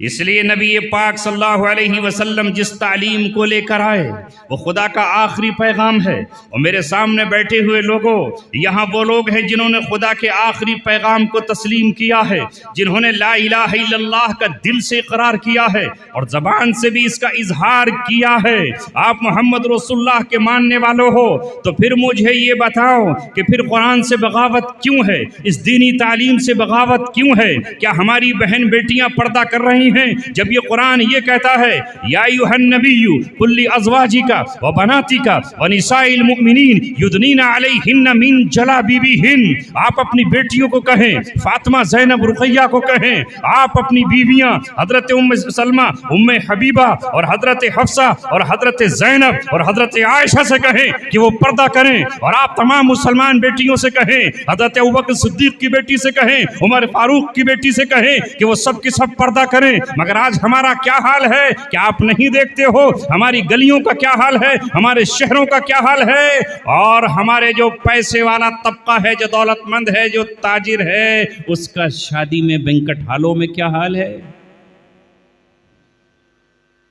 इसलिए नबी पाक सल्लल्लाहु अलैहि वसल्लम जिस तालीम को लेकर आए वो खुदा का आखिरी पैगाम है। और मेरे सामने बैठे हुए लोगों, यहाँ वो लोग हैं जिन्होंने खुदा के आखिरी पैगाम को तस्लीम किया है, जिन्होंने ला इलाहा इल्लल्लाह का दिल से इकरार किया है और ज़बान से भी इसका इजहार किया है। आप मोहम्मद रसूलुल्लाह के मानने वालों हो तो फिर मुझे ये बताओ कि फिर कुरान से बगावत क्यों है? इस दीनी तालीम से बगावत क्यों है? क्या हमारी बहन बेटियां पर्दा कर रही हैं जब ये कुरान ये कहता है या अय्युहन नबिय्यु कुल्ली अज़वाजिका व बनातिका व निसाइल मुमिनीन युदनीना अलैहिन्ना मिन जलाबिबिहिन? आप अपनी बेटियों को कहें, फातिमा, ज़ैनब, रुक़ैया को कहें, आप अपनी बीवियां हजरत उम्मे सलमा, उम्मे हबीबा और हजरत हफ्सा और हजरत ज़ैनब और हजरत आयशा से कहें कि वो पर्दा करें। और आप तमाम मुसलमान बेटियों से कहें, हजरत अबू बकर सिद्दीक की बेटी से कहें, उमर फारूक की बेटी से कहें कि वो सब के सब पर्दा करें। मगर आज हमारा क्या हाल है? क्या आप नहीं देखते हो हमारी गलियों का क्या हाल है, हमारे शहरों का क्या हाल है? और हमारे जो पैसे वाला तबका है, जो दौलतमंद है, जो ताजिर है, उसका शादी में बैंक्वेट हॉलों में क्या हाल है?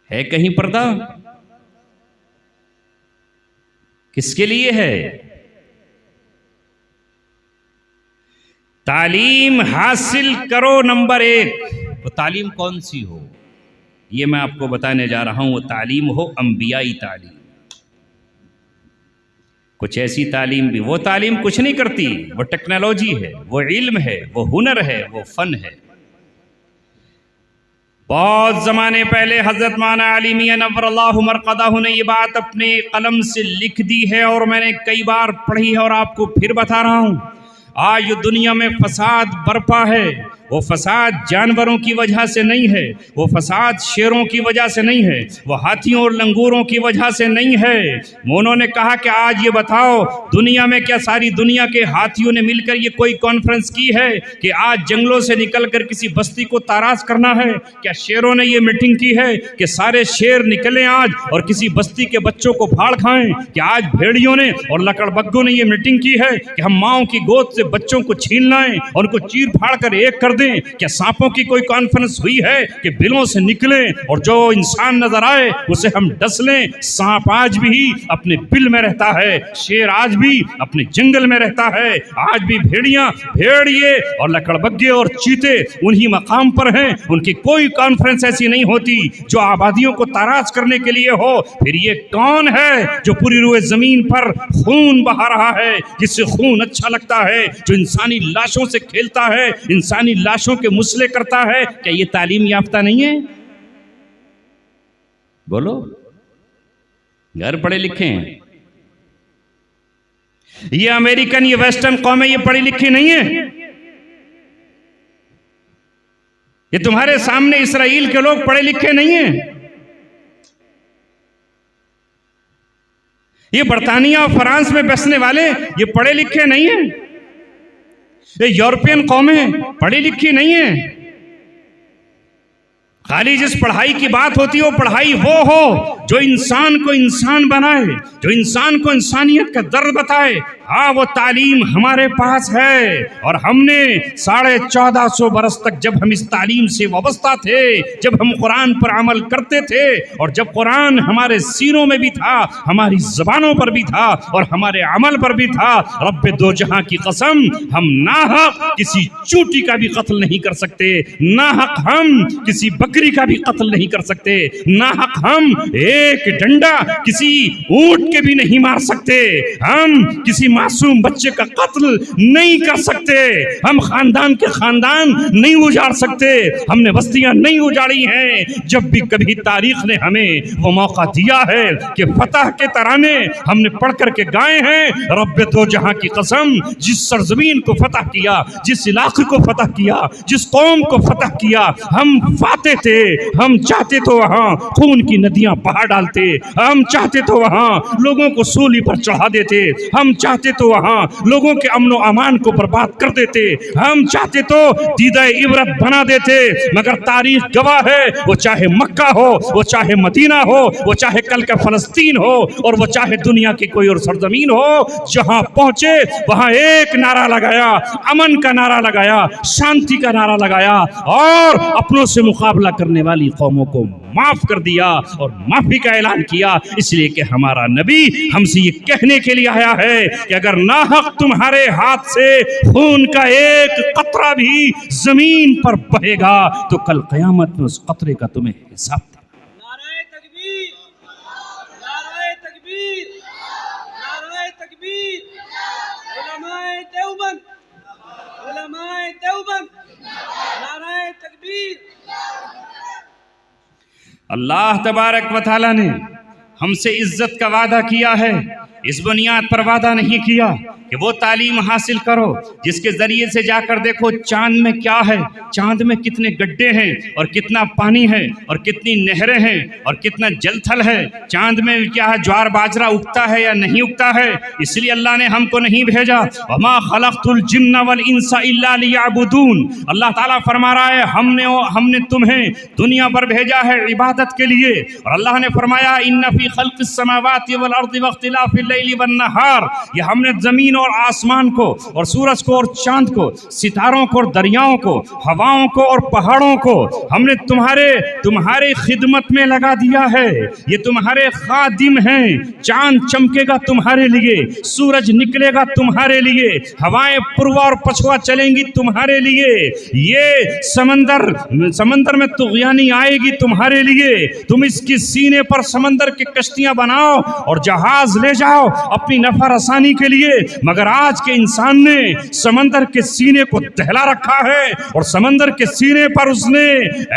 कहीं पर्दा? किसके लिए है? तालीम हासिल करो। नंबर 1, वो तालीम कौन सी हो ये मैं आपको बताने जा रहा हूं। वो तालीम हो अंबियाई तालीम। कुछ ऐसी तालीम भी, वो तालीम कुछ नहीं करती, वो टेक्नोलॉजी है, वो इल्म है, वो हुनर है, वो फन है। बहुत ज़माने पहले हज़रत मौलाना अली मियां नव्वरल्लाहु मरक़दहु ने ये बात अपने कलम से लिख दी है और मैंने कई बार पढ़ी है और आपको फिर बता रहा हूँ। आज दुनिया में फसाद बरपा है, वो फसाद जानवरों की वजह से नहीं है, वो फसाद शेरों की वजह से नहीं है, वो हाथियों और लंगूरों की वजह से नहीं है। उन्होंने कहा कि आज ये बताओ दुनिया में क्या सारी दुनिया के हाथियों ने मिलकर ये कोई कॉन्फ्रेंस की है कि आज जंगलों से निकलकर किसी बस्ती को ताराश करना है? क्या शेरों ने ये मीटिंग की है कि सारे शेर निकलें आज और किसी बस्ती के बच्चों को फाड़ खाएं? क्या आज भेड़ियों ने और लकड़बग्गों ने ये मीटिंग की है कि हम माओ की गोद से बच्चों को छीन लाएं और उनको चीर फाड़ कर एक कर दें? क्या सांपों की कोई कॉन्फ्रेंस हुई है कि बिलों से निकले और जो इंसान नजर आए उसे हम डस लें? सांप आज भी अपने बिल में रहता है, शेर आज भी अपने जंगल में रहता है, आज भी भेड़िया, भेड़िए और लकड़बग्गे और चीते उन्हीं मकाम पर हैं। उनकी कोई कॉन्फ्रेंस ऐसी नहीं होती जो आबादियों को ताराज करने के लिए हो। फिर ये कौन है जो पूरी रुए जमीन पर खून बहा रहा है, जिससे खून अच्छा लगता है, जो इंसानी लाशों से खेलता है, इंसानी लाशों के मुसले करता है? क्या ये तालीम याफ्ता नहीं है? बोलो, घर पढ़े लिखे हैं। ये अमेरिकन, ये वेस्टर्न कौमें ये पढ़ी लिखी नहीं है। ये तुम्हारे सामने इसराइल के लोग पढ़े लिखे नहीं हैं। ये बर्तानिया और फ्रांस में बसने वाले ये पढ़े लिखे नहीं हैं। ये यूरोपियन कौमें पढ़ी लिखी नहीं है। खाली जिस पढ़ाई की बात होती है वो पढ़ाई वो हो जो इंसान को इंसान बनाए, जो इंसान को इंसानियत का दर्द बताए। हाँ, वो तालीम हमारे पास है और हमने 1450 बरस तक जब हम इस तालीम से वाबस्ता थे, जब हम कुरान पर अमल करते थे और जब कुरान हमारे सीनों में भी था, हमारी जबानों पर भी था और हमारे अमल पर भी था, रब्बे दो जहां की कसम, हम नाहक किसी चूंटी का भी कत्ल नहीं कर सकते, नाहक हम किसी बकरी का भी कत्ल नहीं कर सकते, नाहक हम एक डंडा किसी ऊंट के भी नहीं मार सकते, हम किसी मासूम बच्चे का कत्ल नहीं कर सकते, हम खानदान के खानदान नहीं उजाड़ सकते, हमने बस्तियां नहीं उजाड़ी हैं। जब भी कभी तारीख ने हमें वो मौका दिया है कि फतह के तराने हमने पढ़ करके गाए हैं, रब्बे दो जहां की कसम, जिस सरजमीन को फतह किया, जिस इलाके को फतह किया, जिस कौम को फतह किया, हम फाते थे। हम चाहते तो वहां खून की नदियां बहा डालते, हम चाहते तो वहां लोगों को सूली पर चढ़ा देते, हम चाहते तो वहां लोगों के अमन व अमान को बर्बाद कर देते, हम चाहते तो दीदा इबरत बना देते। मगर तारीख गवाह है, वो चाहे मक्का हो, वो चाहे मदीना हो, वो चाहे कल का फलस्तीन हो और वो चाहे दुनिया की कोई और सरजमीन हो, जहां पहुंचे वहां एक नारा लगाया, अमन का नारा लगाया, शांति का नारा लगाया और अपनों से मुकाबला करने वाली कौमों को माफ कर दिया और माफी का ऐलान किया। इसलिए कि हमारा नबी हमसे ये कहने के लिए आया है कि अगर नाहक तुम्हारे हाथ से खून का एक कतरा भी जमीन पर बहेगा तो कल क़यामत में उस कतरे का तुम्हें हिसाब देना। नाराए तकबीर, नाराए तकबीर, नाराए तकबीर, उलमाए देवबंद, उलमाए देवबंद, नाराए तकबीर। अल्लाह तबारक व तआला ने हमसे इज्जत का वादा किया है, इस बुनियाद पर वादा नहीं किया कि वो तालीम हासिल करो जिसके जरिए से जाकर देखो चांद में क्या है, चांद में कितने गड्ढे हैं और कितना पानी है और कितनी नहरें हैं और कितना जलथल है, चांद में क्या है, ज्वार बाजरा उगता है या नहीं उगता है। इसलिए अल्लाह ने हमको नहीं भेजा, वमा खलक़तुल जिन्ना वल इंसा इल्ला लियअबुदून। अल्लाह ताला फरमा रहा है हमने तुम्हें दुनिया पर भेजा है इबादत के लिए। और अल्लाह ने फरमाया इन्ना फी खल्क़िस समावाति वल अर्दि वख्तिलाफिल लैलि वन नहार, ये हमने जमीन और आसमान को और सूरज को और चांद को, सितारों को और दरियाओं को, हवाओं को और पहाड़ों को हमने तुम्हारे खिदमत में लगा दिया है। ये तुम्हारे खादिम हैं। चांद चमकेगा तुम्हारे लिए, सूरज निकलेगा तुम्हारे लिए, हवाएं पूर्वा और पछुआ चलेंगी तुम्हारे लिए, ये समंदर में तुग़यानी आएगी तुम्हारे लिए। तुम इसके सीने पर समंदर की कश्तियां बनाओ और जहाज ले जाओ अपनी नफा रसानी के लिए। मगर आज के इंसान ने समंदर के सीने को दहला रखा है और समंदर के सीने पर उसने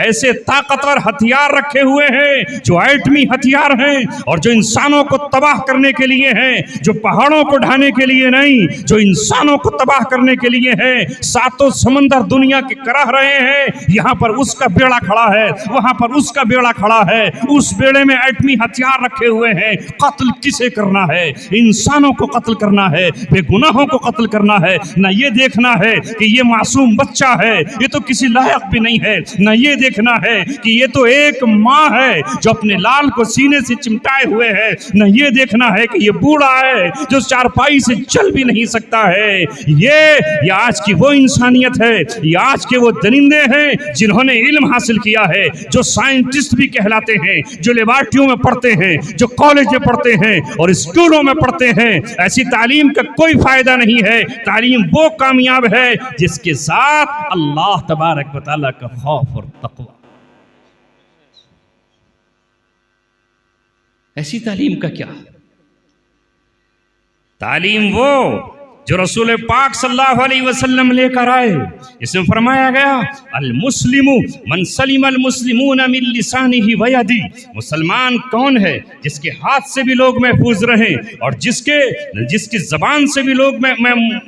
ऐसे ताकतवर हथियार रखे हुए हैं जो एटमी हथियार हैं और जो इंसानों को तबाह करने के लिए हैं, जो पहाड़ों को ढाने के लिए नहीं, जो इंसानों को तबाह करने के लिए हैं। सातों समंदर दुनिया के कराह रहे हैं, यहाँ पर उसका बेड़ा खड़ा है, वहां पर उसका बेड़ा खड़ा है, उस बेड़े में एटमी हथियार रखे हुए हैं। कत्ल किसे करना है, इंसानों को कत्ल करना है, बेगुनाहों को कत्ल करना है, न ये देखना है कि ये मासूम बच्चा है, ये तो किसी लायक भी नहीं है, न ये देखना है कि ये तो एक माँ है जो अपने लाल को सीने से चिमटाए हुए है, न ये देखना है कि ये बूढ़ा है जो चारपाई से चल भी नहीं सकता है। ये आज की वो इंसानियत है, ये आज के वो दरिंदे हैं जिन्होंने इल्म हासिल किया है, जो साइंटिस्ट भी कहलाते हैं, जो लेबॉर्टरियों में पढ़ते हैं, जो कॉलेज में पढ़ते हैं और स्कूलों में पढ़ते हैं। ऐसी तालीम का कोई फायदा नहीं है। तालीम वो कामयाब है जिसके साथ अल्लाह तबारक व तआला का खौफ और तक़वा। ऐसी तालीम का क्या? तालीम वो जो रसूल पाक सल्लल्लाहु अलैहि वसल्लम लेकर आए। इसमें फरमाया गया अल मुस्लिमु मन सलिम अल मुस्लिमून मिन लिसानिही व यदी। मुसलमान कौन है? जिसके हाथ से भी लोग महफूज रहें और जिसकी जबान से भी लोग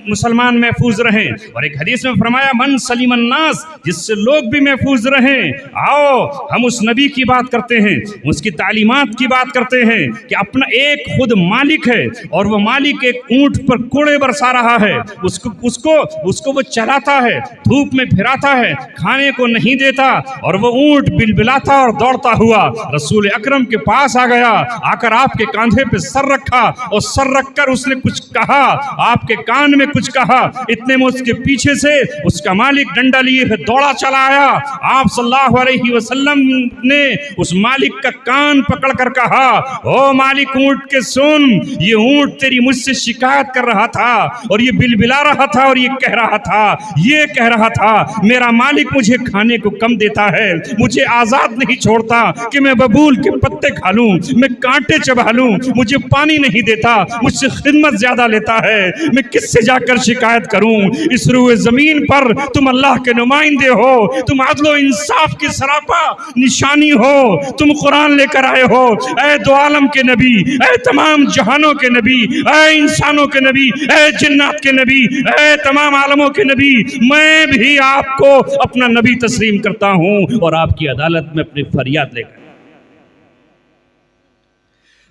मुसलमान महफूज रहें। और एक हदीस में फरमाया मन सलिम अन्नास, जिससे लोग भी महफूज रहें। आओ हम उस नबी की बात करते हैं, उसकी तालीमात की बात करते हैं कि अपना एक खुद मालिक है और वह मालिक एक ऊंट पर कोड़े बरसा रहा है, उसको वो चलाता है, धूप में फिराता है, खाने को नहीं देता और वो ऊंट बिलबिलाता और दौड़ता हुआ रसूल अकरम के पास आ गया। आकर आपके कांधे पे सर रखा और सर रखकर उसने कुछ कहा, आपके कान में कुछ कहा। इतने में उसके पीछे से उसका मालिक डंडा लिए दौड़ा चला आया। आप सल्लल्लाहु अलैहि वसल्लम ने उस मालिक का कान पकड़ कर कहा, ओ मालिक ऊंट के सुन, ये ऊंट तेरी मुझसे शिकायत कर रहा था और ये बिलबिला रहा था और ये कह रहा था मेरा मालिक मुझे खाने को कम देता है, मुझे आजाद नहीं छोड़ता कि मैं बबूल के पत्ते खा लूं, मैं कांटे चबा लूं, मुझे पानी नहीं देता, मुझसे खिदमत ज्यादा लेता है, मैं किससे जाकर शिकायत करूं? इस रूए जमीन पर तुम अल्लाह के नुमाइंदे हो, तुम अदलो इंसाफ की सरापा निशानी हो, तुम कुरान लेकर आए हो। ऐ दो आलम के नबी, ऐ तमाम जहानों के नबी, ऐ इंसानों के नबी, ऐ जिन्नात के नबी, ऐ तमाम आलमों के नबी, मैं भी आपको अपना नबी तस्लीम करता हूं और आपकी अदालत में अपनी फरियाद लेकर।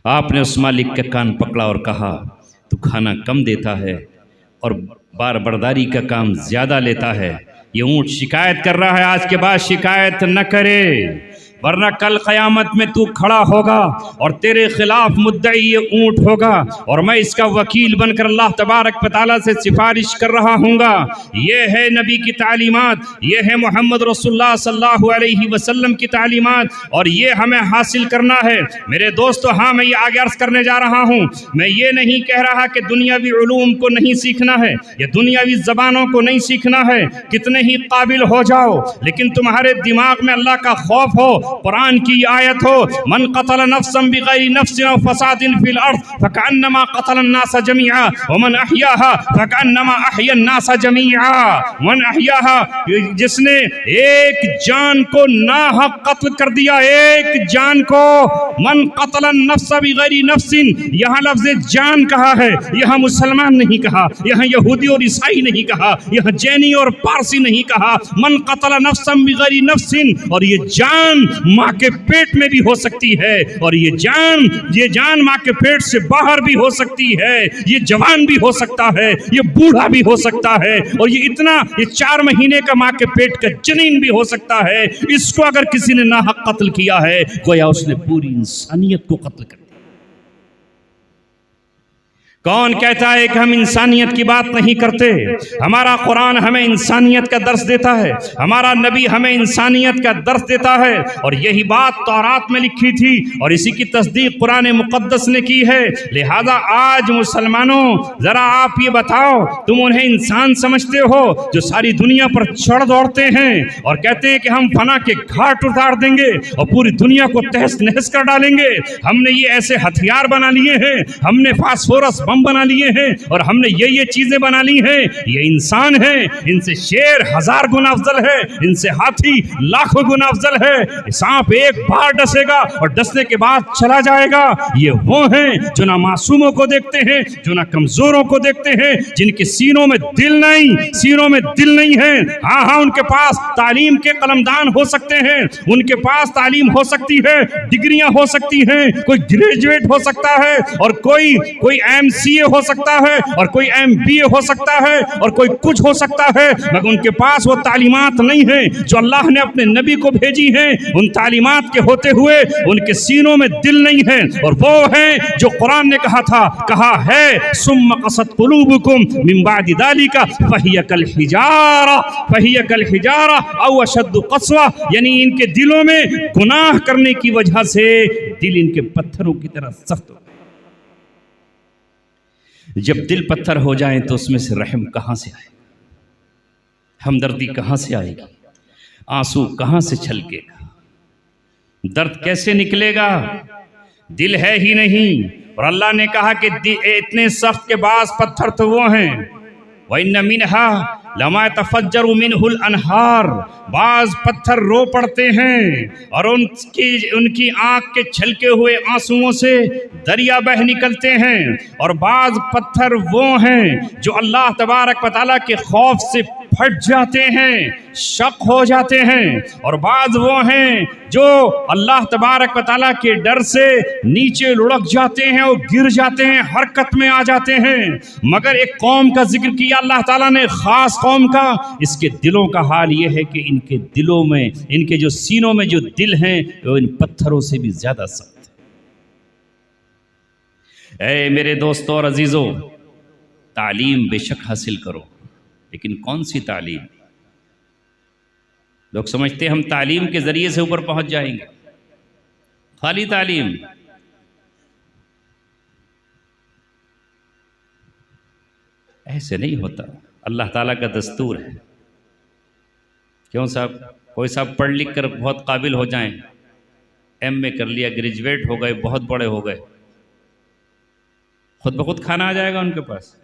आपने उस मालिक का कान पकड़ा और कहा तू खाना कम देता है और बार बर्दारी का काम ज्यादा लेता है। ये ऊंट शिकायत कर रहा है, आज के बाद शिकायत न करे, वरना कल क़यामत में तू खड़ा होगा और तेरे खिलाफ मुद्दई ये ऊंट होगा और मैं इसका वकील बनकर अल्लाह तबारक व तआला से सिफारिश कर रहा हूँगा। ये है नबी की तालीमात, ये है मोहम्मद रसूलुल्लाह सल्लल्लाहु अलैहि वसल्लम की तालीमात और ये हमें हासिल करना है। मेरे दोस्तों, हाँ मैं ये आगे अर्ज करने जा रहा हूँ, मैं ये नहीं कह रहा कि दुनियावी उलूम को नहीं सीखना है या दुनियावी ज़बानों को नहीं सीखना है, कितने ही काबिल हो जाओ, लेकिन तुम्हारे दिमाग में अल्लाह का खौफ हो। कुरान की आयत हो, मन क़तल नफ्सन बिग़ैरि नफ्सिन औ फ़सादिन फ़िल अर्ज़ फ़कअन्नमा क़तल अन्नास जमीआ व मन अहयाहा फ़कअन्नमा अहया अन्नास जमीआ। मन अहयाहा, जिसने एक जान को नाहक कत्ल कर दिया, एक जान को। मन क़तल नफ्स बिग़ैरि नफ्सिन, यहाँ लफ्ज़ जान कहा है, यहाँ मुसलमान नहीं कहा, यहाँ यहूदी और ईसाई नहीं कहा, यहाँ जैनी और पारसी नहीं कहा। मन क़तल नफ्सन बिग़ैरि नफ्सिन, और ये जान माँ के पेट में भी हो सकती है और ये जान माँ के पेट से बाहर भी हो सकती है, ये जवान भी हो सकता है, ये बूढ़ा भी हो सकता है और ये 4 महीने का माँ के पेट का जनीन भी हो सकता है। इसको अगर किसी ने नाहक कत्ल किया है, गोया उसने पूरी इंसानियत को कत्ल कर। कौन कहता है कि हम इंसानियत की बात नहीं करते? हमारा कुरान हमें इंसानियत का दर्स देता है, हमारा नबी हमें इंसानियत का दर्स देता है और यही बात तौरात में लिखी थी और इसी की तस्दीक कुरान मुक़द्दस ने की है। लिहाजा आज मुसलमानों, जरा आप ये बताओ, तुम उन्हें इंसान समझते हो जो सारी दुनिया पर चढ़ दौड़ते हैं और कहते हैं कि हम फना के घाट उतार देंगे और पूरी दुनिया को तहस नहस कर डालेंगे, हमने ये ऐसे हथियार बना लिए हैं, हमने फास्फोरस बम बना लिए हैं और हमने ये चीजें बना ली हैं। ये इंसान है, इनसे शेर 1000 गुना अफजल है, इनसे हाथी लाखों गुना अफजल है। सांप एक बार डसेगा और डसने के बाद चला जाएगा। ये वो हैं जो ना मासूमों को देखते हैं, जो ना कमजोरों को देखते हैं, जिनके सीनों में दिल नहीं है। हाँ, उनके पास तालीम के कलमदान हो सकते हैं, उनके पास तालीम हो सकती है, डिग्रियां हो सकती हैं, कोई ग्रेजुएट हो सकता है और कोई MCA हो सकता है और कोई MBA हो सकता है और कोई कुछ हो सकता है, मगर उनके पास वो तालीमात नहीं है जो अल्लाह ने अपने नबी को भेजी हैं। उन तालीमात के होते हुए उनके सीनों में दिल नहीं है। और वो है जो कुरान ने कहा है सुम्मा क़सत क़ुलूबुकुम मिन बादि ज़ालिका फ़हिय कल हिजारा औ अशद्दु क़स्वा, यानी इनके दिलों में गुनाह करने की वजह से दिल इनके पत्थरों की तरह सख्त हो गए। जब दिल पत्थर हो जाए तो उसमें से रहम कहां से आएगा, हमदर्दी कहां से आएगी, आंसू कहां से छलकेगा, दर्द कैसे निकलेगा? दिल है ही नहीं। और अल्लाह ने कहा कि इतने सख्त के बास पत्थर तो वो हैं, व इन्न मिनहा लमा तफज्जरु मिनहुल अनहार, बाज पत्थर रो पड़ते हैं और उनकी आंख के छलके हुए आंसुओं से दरिया बह निकलते हैं। और बाज पत्थर वो हैं जो अल्लाह तबारक व तआला के खौफ से फट जाते हैं, शक हो जाते हैं। और बाज वो हैं जो अल्लाह तबारक व तआला के डर से नीचे लुढ़क जाते हैं और गिर जाते हैं, हरकत में आ जाते हैं। मगर एक कौम का जिक्र किया अल्लाह ताला ने, खास कौम का। इसके दिलों का हाल ये है कि इनके दिलों में, इनके जो सीनों में जो दिल हैं वो इन पत्थरों से भी ज्यादा सख्त है। ऐ मेरे दोस्तों और अजीजों, तालीम बेशक हासिल करो, लेकिन कौन सी तालीम? लोग समझते हैं हम तालीम के जरिए से ऊपर पहुंच जाएंगे। खाली तालीम, ऐसे नहीं होता। अल्लाह ताला का दस्तूर है। क्यों साहब, कोई साहब पढ़ लिख कर बहुत काबिल हो जाएं, MA कर लिया, ग्रेजुएट हो गए, बहुत बड़े हो गए, खुद ब खुद खाना आ जाएगा उनके पास?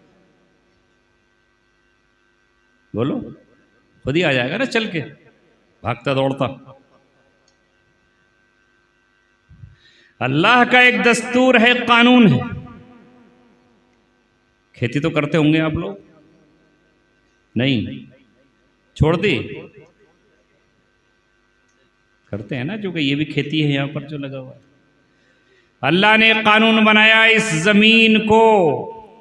बोलो, खुद ही आ जाएगा ना, चल के भागता दौड़ता। अल्लाह का एक दस्तूर है, कानून है। खेती तो करते होंगे आप लोग? नहीं, छोड़ दी? करते हैं ना, जो कि ये भी खेती है यहां पर जो लगा हुआ है। अल्लाह ने कानून बनाया, इस जमीन को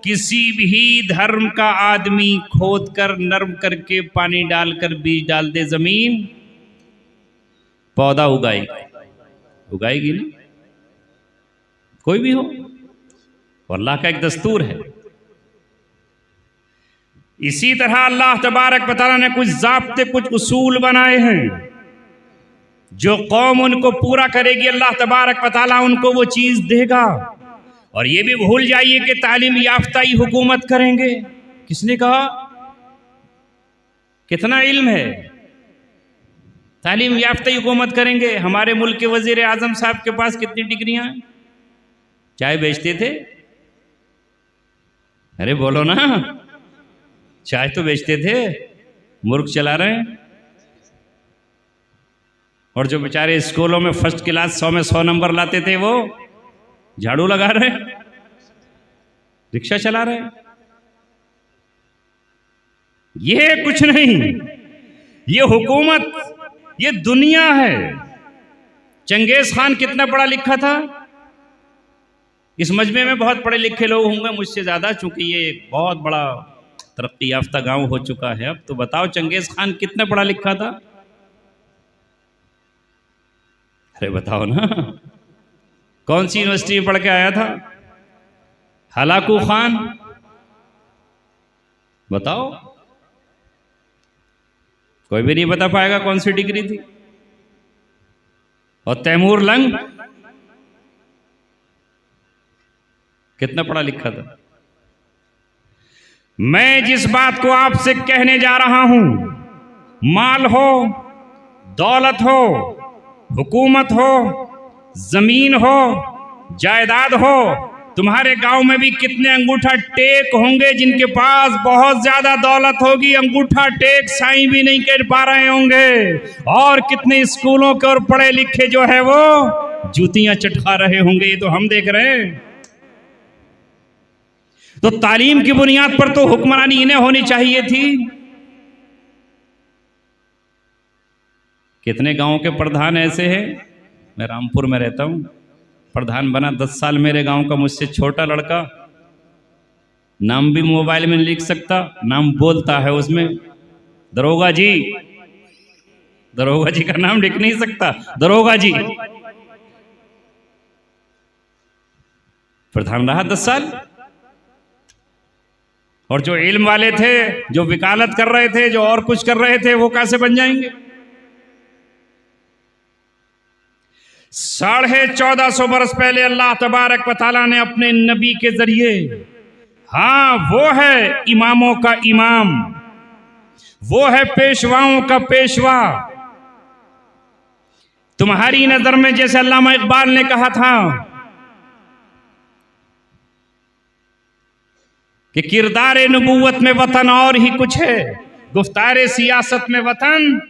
किसी भी धर्म का आदमी खोद कर, नर्म करके, पानी डालकर, बीज डाल दे, जमीन पौधा उगाएगी नहीं, कोई भी हो। अल्लाह का एक दस्तूर है। इसी तरह अल्लाह तबारक व तआला ने कुछ ज़ाब्ते, कुछ उसूल बनाए हैं, जो कौम उनको पूरा करेगी अल्लाह तबारक व तआला उनको वो चीज़ देगा। और ये भी भूल जाइए कि तालीम याफ्ता ही हुकूमत करेंगे। किसने कहा? कितना इल्म है, तालीम याफ्ता ही हुकूमत करेंगे। हमारे मुल्क के वजीर आजम साहब के पास कितनी डिग्रियां हैं? चाय बेचते थे? अरे बोलो ना, चाय तो बेचते थे, मुल्क चला रहे हैं। और जो बेचारे स्कूलों में फर्स्ट क्लास 100 में 100 नंबर लाते थे, वो झाड़ू लगा रहे, रिक्शा चला रहे। ये कुछ नहीं, ये हुकूमत, ये दुनिया है। चंगेज खान कितना पढ़ा लिखा था? इस मजमे में बहुत पढ़े लिखे लोग होंगे मुझसे ज्यादा, चूंकि ये बहुत बड़ा तरक्की याफ्ता गांव हो चुका है अब। तो बताओ, चंगेज खान कितना पढ़ा लिखा था? अरे बताओ ना, कौन सी यूनिवर्सिटी में पढ़ के आया था? हलाकू खान, बताओ, कोई भी नहीं बता पाएगा कौन सी डिग्री थी। और तैमूर लंग कितना पढ़ा लिखा था? मैं जिस बात को आपसे कहने जा रहा हूं, माल हो, दौलत हो, हुकूमत हो, जमीन हो, जायदाद हो, तुम्हारे गांव में भी कितने अंगूठा टेक होंगे जिनके पास बहुत ज्यादा दौलत होगी, अंगूठा टेक साईं भी नहीं कर पा रहे होंगे। और कितने स्कूलों के और पढ़े लिखे जो है वो जूतियां चटका रहे होंगे, ये तो हम देख रहे हैं। तो तालीम की बुनियाद पर तो हुक्मरानी इन्हें होनी चाहिए थी। कितने गांव के प्रधान ऐसे हैं, मैं रामपुर में रहता हूं, प्रधान बना 10 साल मेरे गांव का, मुझसे छोटा लड़का, नाम भी मोबाइल में नहीं लिख सकता, नाम बोलता है उसमें दरोगा जी, दरोगा जी का नाम लिख नहीं सकता, दरोगा जी। प्रधान रहा 10 साल। और जो इल्म वाले थे, जो वकालत कर रहे थे, जो और कुछ कर रहे थे, वो कैसे बन जाएंगे? 1450 बरस पहले अल्लाह तबारक व तआला ने अपने नबी के जरिए, हाँ वो है इमामों का इमाम, वो है पेशवाओं का पेशवा। तुम्हारी नजर में जैसे अल्लामा इकबाल ने कहा था कि किरदार नबूवत में वतन और ही कुछ है, गुफ्तारे सियासत में वतन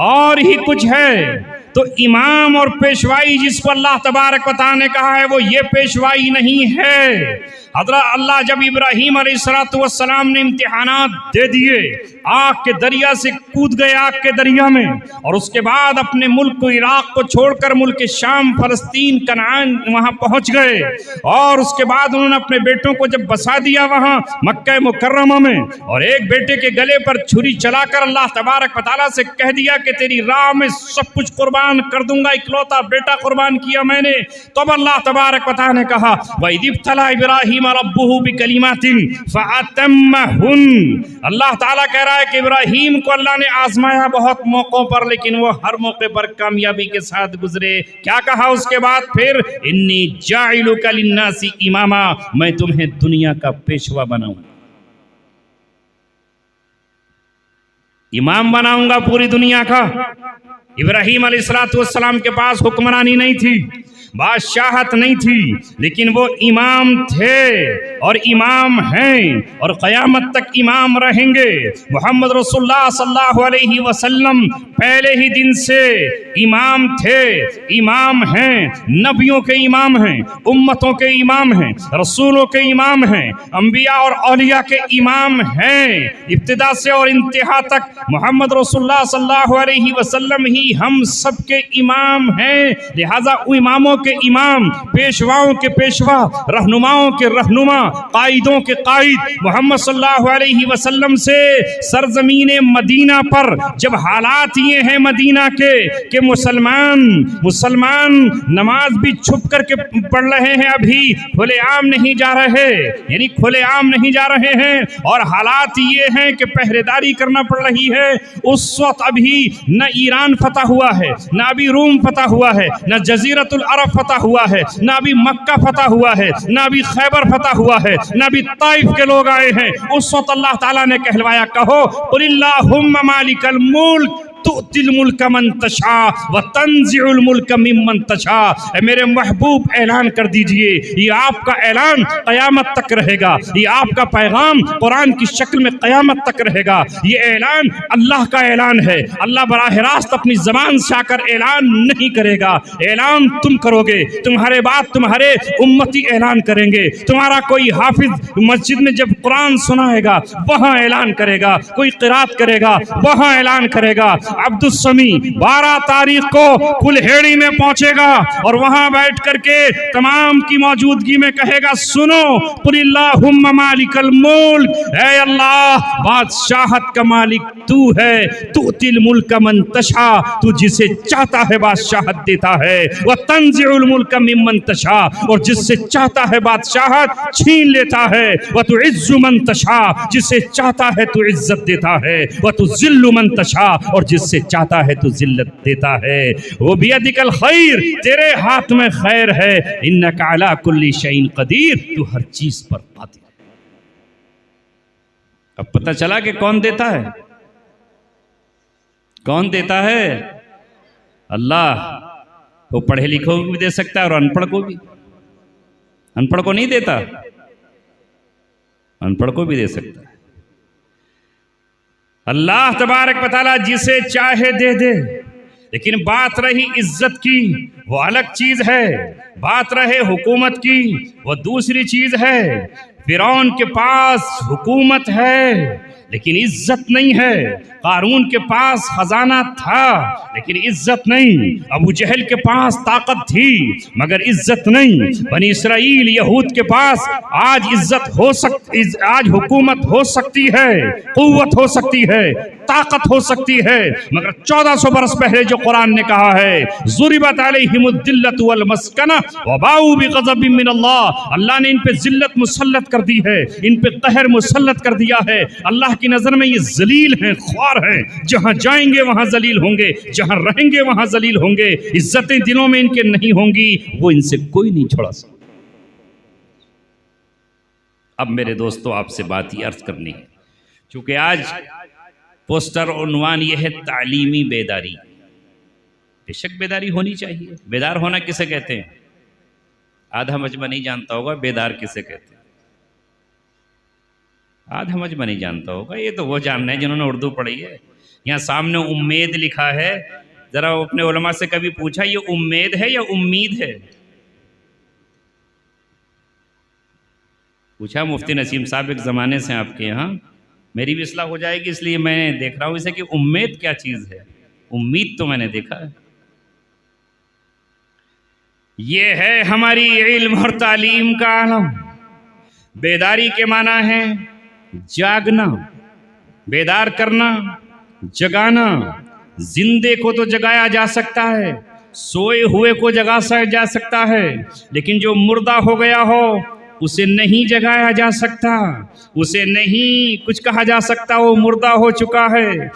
और ही कुछ है। तो इमाम और पेशवाई जिस पर अल्लाह तबारक व तआला ने कहा है वो ये पेशवाई नहीं है। हज़रत अल्लाह जब इब्राहीम अलैहिस्सलाम ने इम्तिहानात दे दिए, आग के दरिया से कूद गए आग के दरिया में, और उसके बाद अपने मुल्क को, इराक को छोड़कर मुल्क शाम, फलस्तीन, कनान वहां पहुंच गए। और उसके बाद उन्होंने अपने बेटों को जब बसा दिया वहां मक्का मुकर्रमा में, और एक बेटे के गले पर छुरी चलाकर अल्लाह तबारक व तआला से कह दिया कि तेरी राह में सब कुछ कुर्बान कर दूंगा, इकलौता बेटा कुर्बान किया मैंने। तब अल्लाह तबारक व तआला ने कहा वइदिब्तला इब्राहीम रब्बुहु बिकलिमातिन फअतम्महुन। अल्लाह ताला कह रहा है कि इब्राहीम को अल्लाह ने आजमाया बहुत मौकों पर, लेकिन वो हर मौके पर कामयाबी के साथ गुजरे। क्या कहा उसके बाद फिर? इन्नी जाइलुका लिन्नासी इमामा, मैं तुम्हें दुनिया का पेशवा बनाऊंगा, इमाम बनाऊंगा पूरी दुनिया का। इब्राहीम अलैहिस्सलाम के पास हुक्मरानी नहीं थी, बादशाहत नहीं थी, लेकिन वो इमाम थे और इमाम हैं और क़यामत तक इमाम रहेंगे। मोहम्मद रसूलुल्लाह सल्लल्लाहु अलैहि वसल्लम पहले ही दिन से इमाम थे, इमाम हैं, नबियों के इमाम हैं, उम्मतों के इमाम हैं, रसूलों के इमाम हैं, अंबिया और औलिया के इमाम हैं। इब्तिदा से और इंतहा तक मोहम्मद रसूलुल्लाह सल्लल्लाहु अलैहि वसल्लम ही हम सब के इमाम हैं। लिहाजा इमामों के इमाम, पेशवाओं के पेशवा, रहनुमाओं के रहनुमा, कायदों के कायद मोहम्मद सल्लल्लाहु अलैहि वसल्लम से सरजमीन मदीना पर जब हालात ये हैं मदीना के मुसलमान नमाज भी छुप करके पढ़ रहे हैं, अभी खुलेआम नहीं जा रहे, यानी खुलेआम नहीं जा रहे हैं, और हालात ये हैं कि पहरेदारी करना पड़ रही है। उस वक्त अभी न ईरान फतह हुआ है, न अभी रूम फतह हुआ है, न जजीरतुल अरब फतह हुआ है, न अभी मक्का फतह हुआ है, न अभी खैबर फतह हुआ है, न अभी ताइफ के लोग आए हैं। उस वक्त अल्लाह ताला ने कहलवाया, कहो कुलिल्लाहुम्मा मालिकल मुल्क तुतिल मुल्क मन तशा व तंजिउल मुल्क मिम्मन तशा। मेरे महबूब ऐलान कर दीजिए, ये आपका ऐलान क़यामत तक रहेगा, ये आपका पैगाम कुरान की शक्ल में क़यामत तक रहेगा। ये ऐलान अल्लाह का ऐलान है, अल्लाह बराह रास्त अपनी ज़बान से आकर ऐलान नहीं करेगा, ऐलान तुम करोगे, तुम्हारे बाद तुम्हारे उम्मती ऐलान करेंगे। तुम्हारा कोई हाफिज मस्जिद में जब कुरान सुनाएगा वहाँ ऐलान करेगा, कोई क़िरात करेगा वहाँ ऐलान करेगा। अब्दुस्समी 12 तारीख को कुल्हेड़ी में पहुंचेगा और वहां बैठ करके तमाम की मौजूदगी में कहेगा, सुनो कुलिल्लाहुम्मा मालिकल मुल्क, ऐ अल्लाह बादशाहत का मालिक तू है, तुतिल मुल्क मन तशा, तू जिसे चाहता है बादशाहत देता है, व तंजिउल मुल्क मिम्मन तशा, और जिससे चाहता है बादशाहत छीन लेता है, व तुइज्जु मन तशा, जिसे चाहता है तू इज्जत देता है, व तुज़िल्लु मन तशा, और जिससे चाहता है तो जिल्लत देता है। वो बियदिकल खैर, तेरे हाथ में खैर है, इन्नका अला कुल्ली शैइन कदीर, तू हर चीज पर कादिर। अब पता चला कि कौन देता है, कौन देता है? अल्लाह। वो पढ़े लिखों को भी दे सकता है और अनपढ़ को भी। अनपढ़ को नहीं देता, अनपढ़ को भी दे सकता है। अल्लाह तबारक व तआला जिसे चाहे दे दे। लेकिन बात रही इज्जत की, वो अलग चीज है। बात रहे हुकूमत की, वो दूसरी चीज है। फिरौन के पास हुकूमत है लेकिन इज्जत नहीं है। कारून के पास खजाना था लेकिन इज्जत नहीं। अबू जहल के पास ताकत थी मगर इज्जत नहीं। बनी इसराइल यहूद के पास आज इज्जत हो सकती, आज हुकूमत हो सकती है, कुव्वत हो सकती है, ताकत हो सकती है, मगर 1400 बरस पहले जो कुरान ने कहा है, ज़ुरिबत अलैहिमुद्दिल्लतु वल मस्कना व बाऊ बिग़ज़बिन मिनल्लाह, अल्लाह ने इन पे जिल्लत मुसल्लत कर दी है, इन पे कहर मुसल्लत कर दिया है। अल्लाह की नजर में ये जलील हैं, ख्वार हैं। जहां जाएंगे वहां जलील होंगे, जहां रहेंगे वहां जलील होंगे। इज्जतें दिलों में इनके नहीं होंगी, वो इनसे कोई नहीं छोड़ा सकता। अब मेरे दोस्तों आपसे बात ये अर्ज करनी है, क्योंकि आज पोस्टर उन्वान यह है तालीमी बेदारी। बेशक बेदारी होनी चाहिए। बेदार होना किसे कहते हैं? आधा मजमा नहीं जानता होगा बेदार किसे कहते हैं। आधा मजमा नहीं जानता होगा, ये तो वो जानना है जिन्होंने उर्दू पढ़ी है। यहाँ सामने उम्मीद लिखा है, जरा अपने उलमा से कभी पूछा ये उम्मीद है या उम्मीद है? पूछा मुफ्ती नसीम साहब एक ज़माने से आपके यहाँ, मेरी भी इस्लाह हो जाएगी इसलिए मैं देख रहा हूँ इसे कि उम्मीद क्या चीज़ है। उम्मीद तो मैंने देखा है। ये है हमारी इल्म और तालीम का आलम। बेदारी के माना है जागना, बेदार करना, जगाना। जिंदे को तो जगाया जा सकता है, सोए हुए को जगा जा सकता है, लेकिन जो मुर्दा हो गया हो उसे नहीं जगाया जा सकता, उसे नहीं कुछ कहा जा सकता, वो मुर्दा हो चुका है।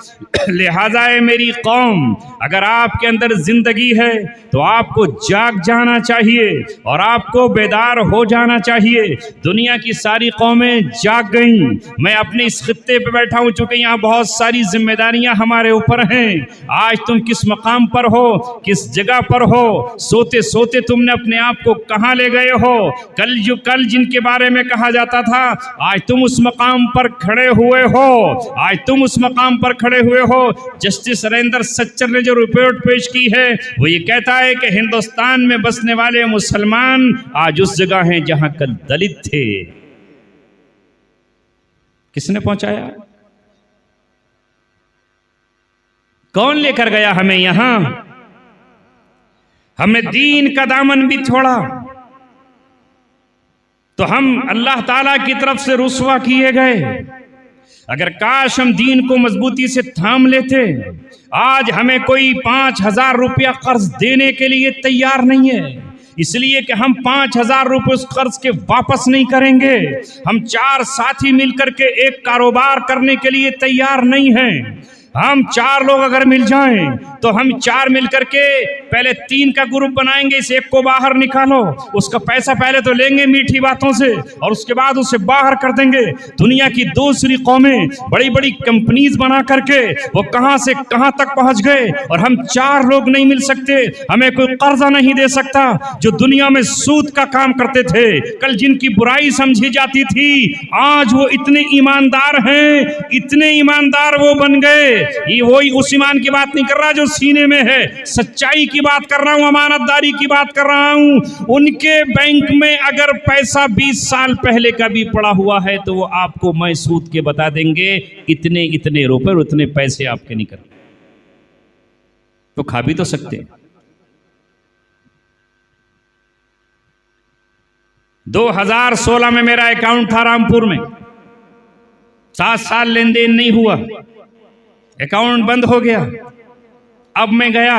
लिहाजा है मेरी कौम, अगर आपके अंदर जिंदगी है तो आपको जाग जाना चाहिए और आपको बेदार हो जाना चाहिए। दुनिया की सारी कौमें जाग गईं। मैं अपने इस खित्ते पे बैठा हूँ, चूंकि यहाँ बहुत सारी जिम्मेदारियां हमारे ऊपर हैं। आज तुम किस मकाम पर हो, किस जगह पर हो, सोते सोते तुमने अपने आप को कहाँ ले गए हो। कल जिनके बारे में कहा जाता था, आज तुम उस मकाम पर खड़े हुए हो, आज तुम उस मकाम पर खड़े हुए हो। जस्टिस नरेंद्र सच्चर ने जो रिपोर्ट पेश की है वो ये कहता है कि हिंदुस्तान में बसने वाले मुसलमान आज उस जगह हैं जहां कल दलित थे। किसने पहुंचाया? कौन लेकर गया हमें यहां? हमने दीन का दामन भी छोड़ा तो हम अल्लाह ताला की तरफ से रुस्वा किए गए। अगर काश हम दीन को मजबूती से थाम लेते। आज हमें कोई 5,000 रुपया कर्ज देने के लिए तैयार नहीं है, इसलिए कि हम 5,000 रुपये उस कर्ज के वापस नहीं करेंगे। हम 4 साथी मिलकर के एक कारोबार करने के लिए तैयार नहीं हैं। हम 4 लोग अगर मिल जाएं तो हम 4 मिलकर के पहले 3 का ग्रुप बनाएंगे, इस एक को बाहर निकालो, उसका पैसा पहले तो लेंगे मीठी बातों से और उसके बाद उसे बाहर कर देंगे। दुनिया की दूसरी कौमें बड़ी बड़ी कंपनीज बना करके वो कहां से कहां तक पहुंच गए और हम 4 लोग नहीं मिल सकते। हमें कोई कर्जा नहीं दे सकता। जो दुनिया में सूद का काम करते थे, कल जिनकी बुराई समझी जाती थी, आज वो इतने ईमानदार हैं, इतने ईमानदार वो बन गए। ये वही उस ईमान की बात नहीं कर रहा जो सीने में है, सच्चाई की बात कर रहा हूं, अमानतदारी की बात कर रहा हूं। उनके बैंक में अगर पैसा 20 साल पहले का भी पड़ा हुआ है तो वो आपको मैं सूद के बता देंगे इतने इतने रुपए और उतने पैसे आपके निकल, तो खा भी तो सकते हैं। 2016 में मेरा अकाउंट था रामपुर में, 7 साल लेन देन नहीं हुआ, अकाउंट बंद हो गया। अब मैं गया,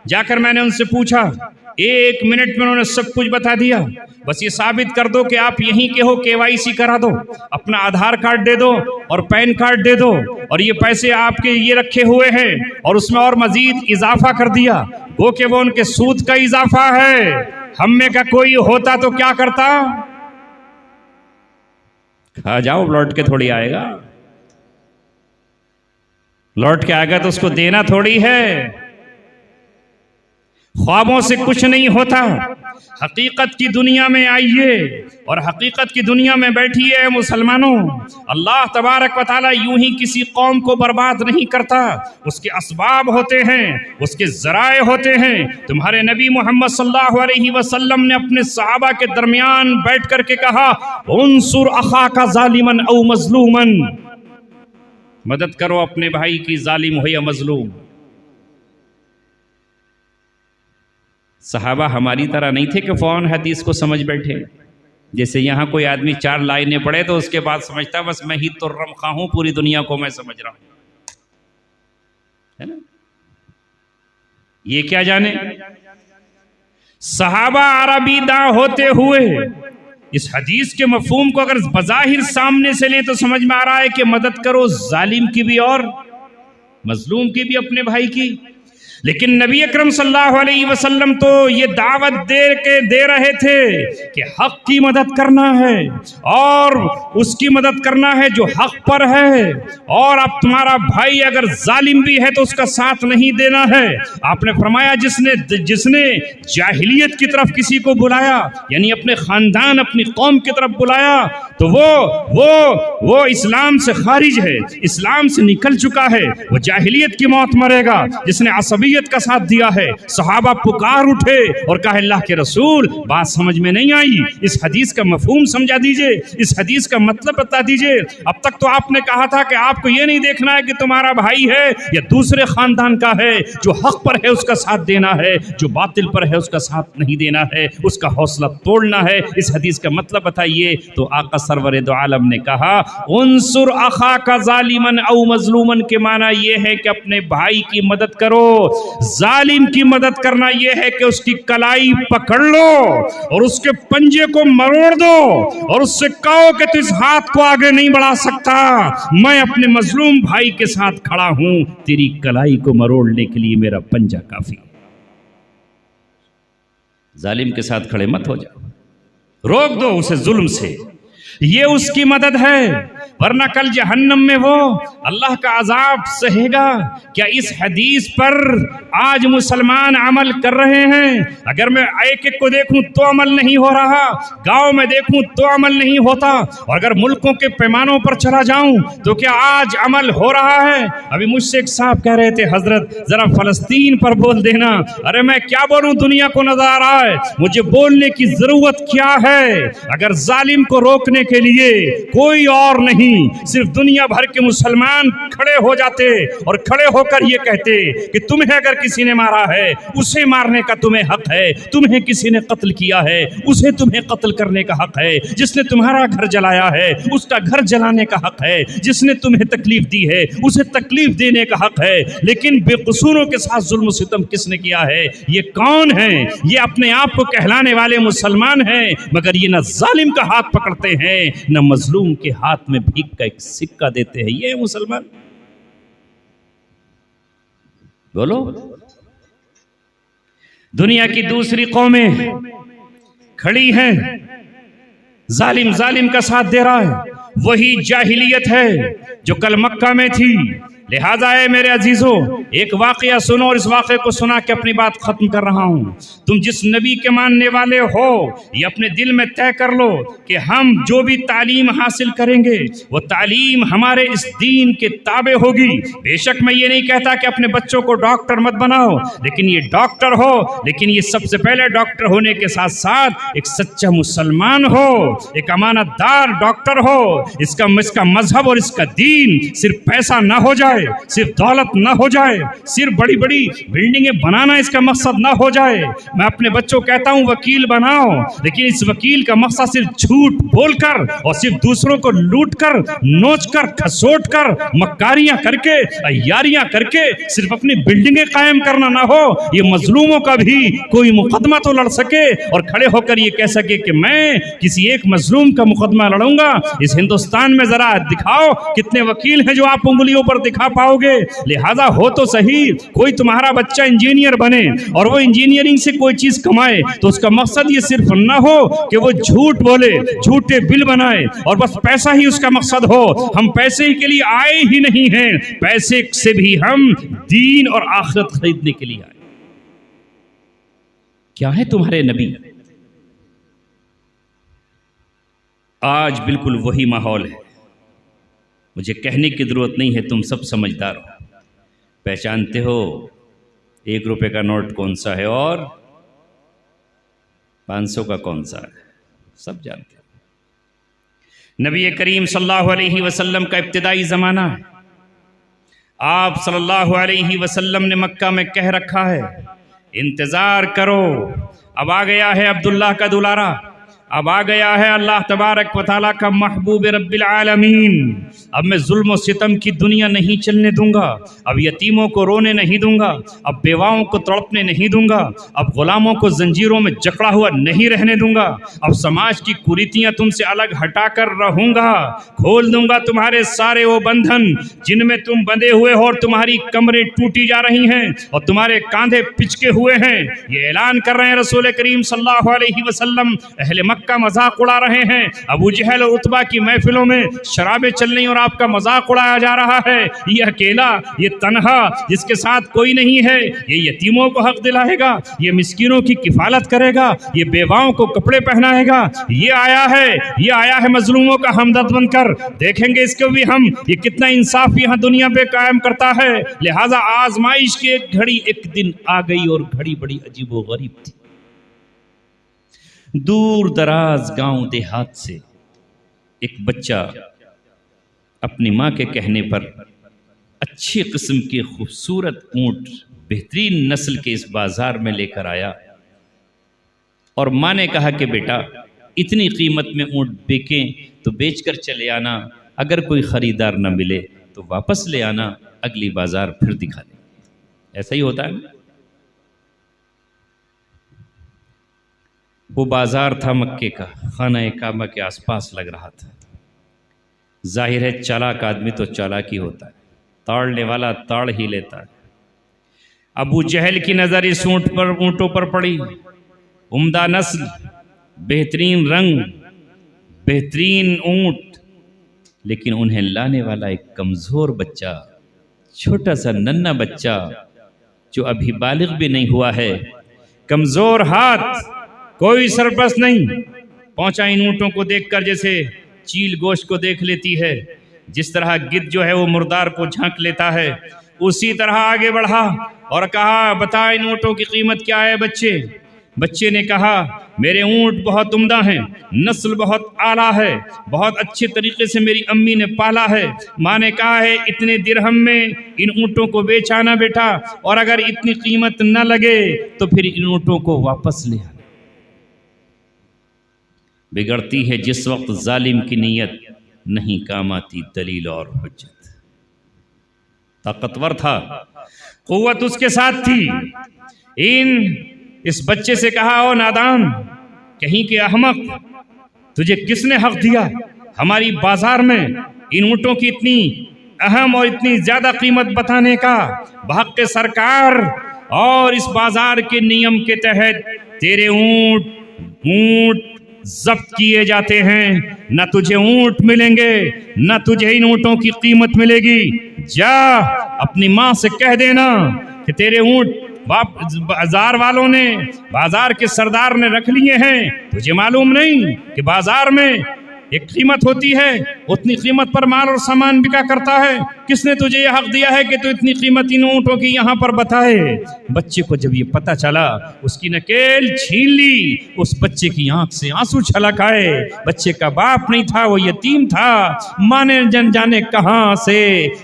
जाकर मैंने उनसे पूछा, 1 मिनट में उन्होंने सब कुछ बता दिया। बस ये साबित कर दो कि आप यहीं के हो, KYC करा दो, अपना आधार कार्ड दे दो और पैन कार्ड दे दो, और ये पैसे आपके ये रखे हुए हैं। और उसमें और मजीद इजाफा कर दिया, वो के वो उनके सूद का इजाफा है। हम में का कोई होता तो क्या करता? खा जाओ, लौट के थोड़ी आएगा। लौट के आएगा तो उसको देना थोड़ी है। ख्वाबों से कुछ नहीं होता। हकीकत की दुनिया में आइए और हकीकत की दुनिया में बैठिए मुसलमानों। अल्लाह तबारक व तआला यूं ही किसी कौम को बर्बाद नहीं करता, उसके असबाब होते हैं, उसके जराए होते हैं। तुम्हारे नबी मोहम्मद सल्लल्लाहु अलैहि वसल्लम ने अपने सहाबा के दरमियान बैठ करके कहा, उनसुर अखाका जालिमन औ मजलूमन, मदद करो अपने भाई की, जालिम हो या मजलूम। सहाबा हमारी तरह नहीं थे कि फौरन हदीस को समझ बैठे। जैसे यहाँ कोई आदमी 4 लाइनें पढ़े तो उसके बाद समझता बस मैं ही तुर्रम खां हूं, पूरी दुनिया को मैं समझ रहा हूं, है ना। ये क्या जाने सहाबा अरबी दा होते हुए इस हदीस के मफहूम को अगर बज़ाहिर सामने से लें तो समझ में आ रहा है कि मदद करो जालिम की भी और मजलूम की भी, अपने भाई की। लेकिन नबी अकरम सल्लल्लाहु अलैहि वसल्लम तो ये दावत दे रहे थे कि हक की मदद करना है और उसकी मदद करना है जो हक पर है, और अब तुम्हारा भाई अगर जालिम भी है तो उसका साथ नहीं देना है। आपने फरमाया जिसने जाहिलियत की तरफ किसी को बुलाया, यानी अपने खानदान अपनी कौम की तरफ बुलाया, तो वो इस्लाम से खारिज है, इस्लाम से निकल चुका है, वो जाहिलियत की मौत मरेगा। जिसने असबी का साथ दिया है, सहाबा पुकार उठे और कहा अल्लाह के रसूल बात समझ में नहीं आई, इस हदीस का मफहूम समझा दीजिए, इस हदीस का मतलब बता दीजिए। अब तक तो आपने कहा था कि आपको यह नहीं देखना है कि तुम्हारा भाई है या दूसरे खानदान का है, जो हक पर है उसका साथ देना है, जो बातिल पर है उसका साथ नहीं देना है, उसका हौसला तोड़ना है। इस हदीस का मतलब बताइए। तो आका सरवर दो आलम ने कहा उनसुर अखाका जालिमन औ मजलूमन के माना यह है कि अपने भाई की मदद करो। जालिम की मदद करना यह है कि उसकी कलाई पकड़ लो और उसके पंजे को मरोड़ दो और उससे कहो कि तू इस हाथ को आगे नहीं बढ़ा सकता, मैं अपने मजलूम भाई के साथ खड़ा हूं, तेरी कलाई को मरोड़ने के लिए मेरा पंजा काफी। जालिम के साथ खड़े मत हो जाओ, रोक दो उसे जुल्म से, ये उसकी मदद है, वरना कल जहन्नम में वो अल्लाह का अजाब सहेगा। क्या इस हदीस पर आज मुसलमान अमल कर रहे हैं? अगर मैं एक एक को देखूं तो अमल नहीं हो रहा, गांव में देखूं तो अमल नहीं होता, और अगर मुल्कों के पैमानों पर चला जाऊं तो क्या आज अमल हो रहा है? अभी मुझसे एक साहब कह रहे थे, हजरत जरा फलस्तीन पर बोल देना। अरे मैं क्या बोलूं, दुनिया को नजर आ रहा है, मुझे बोलने की जरूरत क्या है? अगर जालिम को रोकने के लिए कोई और नहीं, सिर्फ दुनिया भर के मुसलमान खड़े हो जाते और खड़े होकर ये कहते कि तुम्हें अगर किसी ने मारा है उसे मारने का तुम्हें हक है, तुम्हें किसी ने कत्ल किया है उसे तुम्हें कत्ल करने का हक है, जिसने तुम्हारा घर जलाया है उसका घर जलाने का हक है, जिसने तुम्हें तकलीफ दी है उसे तकलीफ देने का हक है। लेकिन बेकसूरों के साथ जुल्म सितम किसने किया है? ये कौन है? ये अपने आप को कहलाने वाले मुसलमान हैं, मगर ये न जालिम का हाथ पकड़ते हैं न मजलूम के हाथ में भीख का एक सिक्का देते हैं। ये मुसलमान बोलो। दुनिया की दूसरी कौमें खड़ी हैं, जालिम जालिम का साथ दे रहा है, वही जाहिलियत है जो कल मक्का में थी। लिहाजा है मेरे अजीजों, एक वाकया सुनो और इस वाकये को सुना के अपनी बात खत्म कर रहा हूं। तुम जिस नबी के मानने वाले हो, ये अपने दिल में तय कर लो कि हम जो भी तालीम हासिल करेंगे वो तालीम हमारे इस दीन के ताबे होगी। बेशक मैं ये नहीं कहता कि अपने बच्चों को डॉक्टर मत बनाओ, लेकिन ये डॉक्टर हो, लेकिन ये सबसे पहले डॉक्टर होने के साथ साथ एक सच्चा मुसलमान हो, एक अमानतदार डॉक्टर हो। इसका मजहब और इसका दीन सिर्फ पैसा ना हो जाए, सिर्फ दौलत ना हो जाए, सिर्फ बड़ी बड़ी बिल्डिंगें बनाना इसका मकसद ना हो जाए। मैं अपने बच्चों कहता हूं वकील बनाओ, लेकिन इस वकील का मकसद सिर्फ झूठ बोलकर और सिर्फ दूसरों को लूटकर, नोचकर, खसोटकर, मक्कारियां करके, अय्यारियां करके सिर्फ अपनी बिल्डिंगें कायम करना ना हो। ये मजलूमों का भी कोई मुकदमा तो लड़ सके और खड़े होकर ये कह सके कि मैं किसी एक मजलूम का मुकदमा लड़ूंगा। इस हिंदुस्तान में जरा दिखाओ कितने वकील हैं जो आप उंगलियों पर दिखा पाओगे। लिहाजा हो तो सही, कोई तुम्हारा बच्चा इंजीनियर बने और वो इंजीनियरिंग से कोई चीज कमाए तो उसका मकसद ये सिर्फ ना हो कि वो झूठ बोले, झूठे बिल बनाए और बस पैसा ही उसका मकसद हो। हम पैसे ही के लिए आए ही नहीं हैं, पैसे से भी हम दीन और आखिरत खरीदने के लिए आए। क्या है तुम्हारे नबी, आज बिल्कुल वही माहौल है। मुझे कहने की ज़रूरत नहीं है, तुम सब समझदार हो, पहचानते हो 1 रुपये का नोट कौन सा है और 500 का कौन सा है, सब जानते हो। नबी करीम सल्लल्लाहु अलैहि वसल्लम का इब्तिदाई ज़माना है। आप सल्लल्लाहु अलैहि वसल्लम ने मक्का में कह रखा है, इंतज़ार करो, अब आ गया है अब्दुल्लाह का दुलारा, अब आ गया है अल्लाह तबारक व तआला का महबूब रब्बिल आलमीन। अब मैं जुल्म और सितम की दुनिया नहीं चलने दूंगा, अब यतीमों को रोने नहीं दूंगा, अब बेवाओं को तड़पने नहीं दूंगा, अब गुलामों को जंजीरों में जकड़ा हुआ नहीं रहने दूंगा, अब समाज की कुरीतियां तुमसे अलग हटाकर रहूंगा, खोल दूंगा तुम्हारे सारे वो बंधन जिनमें तुम बंधे हुए हो और तुम्हारी कमरें टूटी जा रही हैं और तुम्हारे कांधे पिचके हुए हैं। ये ऐलान कर रहे हैं रसूल करीम सल्लल्लाहु अलैहि वसल्लम। अहले मक्का मजाक उड़ा रहे हैं, अबू जहल और उतबा की महफिलों में शराबें चल रही और आपका मजाक उड़ाया जा रहा है। ये अकेला, ये तन्हा, जिसके साथ कोई नहीं है, ये यतीमों को हक दिलाएगा, ये मिस्कीनों की किफालत करेगा, ये बेवाओं को कपड़े पहनाएगा, ये आया है मजलूमों का हमदर्द बनकर। देखेंगे इसको भी हम, ये कितना इंसाफ यहाँ दुनिया पे कायम करता है। लिहाजा आजमाइश की एक घड़ी एक दिन आ गई और घड़ी बड़ी अजीबो गरीब थी। दूर दराज गांव देहात से एक बच्चा अपनी माँ के कहने पर अच्छी किस्म के खूबसूरत ऊंट बेहतरीन नस्ल के इस बाजार में लेकर आया और माँ ने कहा कि बेटा इतनी कीमत में ऊंट बेचें तो बेचकर चले आना, अगर कोई ख़रीदार न मिले तो वापस ले आना, अगली बाजार फिर दिखा देंगे। ऐसा ही होता है ना। वो बाजार था मक्के का, खाना काबा के आसपास लग रहा था। जाहिर है चालाक आदमी तो चालाक ही होता है, ताड़ने वाला ताड़ ही लेता है। अबू जहल की नज़र इस ऊँटों पर पड़ी, उम्दा नस्ल, बेहतरीन रंग, बेहतरीन ऊँट, लेकिन उन्हें लाने वाला एक कमज़ोर बच्चा, छोटा सा नन्हा बच्चा जो अभी बालिग भी नहीं हुआ है, कमज़ोर हाथ, कोई सरपस नहीं, पहुंचा इन ऊँटों को देखकर जैसे चील गोश्त को देख लेती है, जिस तरह गिद्ध जो है वो मुर्दार को झांक लेता है, उसी तरह आगे बढ़ा और कहा, बता इन ऊँटों की कीमत क्या है बच्चे। बच्चे ने कहा, मेरे ऊँट बहुत उम्दा हैं, नस्ल बहुत आला है, बहुत अच्छे तरीके से मेरी अम्मी ने पाला है। माँ ने कहा है इतने दिरहम में इन ऊँटों को बेच आना बेटा, और अगर इतनी कीमत न लगे तो फिर इन ऊँटों को वापस ले आना। बिगड़ती है जिस वक्त जालिम की नीयत, नहीं काम आती दलील और हुज्जत। ताकतवर था, कुव्वत उसके साथ थी। इस बच्चे से कहा, ओ नादान, कहीं के अहमक, तुझे किसने हक दिया हमारी बाजार में इन ऊँटों की इतनी अहम और इतनी ज्यादा कीमत बताने का? बहक़ सरकार और इस बाजार के नियम के तहत तेरे ऊँट जब्त किए जाते हैं, न तुझे ऊँट मिलेंगे, न तुझे इन ऊँटों की कीमत मिलेगी। जा अपनी माँ से कह देना कि तेरे ऊँट बाजार वालों ने, बाजार के सरदार ने रख लिए हैं। तुझे मालूम नहीं कि बाजार में एक कीमत होती है, उतनी कीमत पर माल और सामान बिका करता है। किसने तुझे यह हक दिया है कि तू इतनी कीमत इन ऊँटों की यहाँ पर बताए? बच्चे को जब ये पता चला, उसकी नकेल छीन ली, उस बच्चे की आंख से आंसू छलक आए। बच्चे का बाप नहीं था, वो यतीम था। माँ ने जन जाने कहाँ से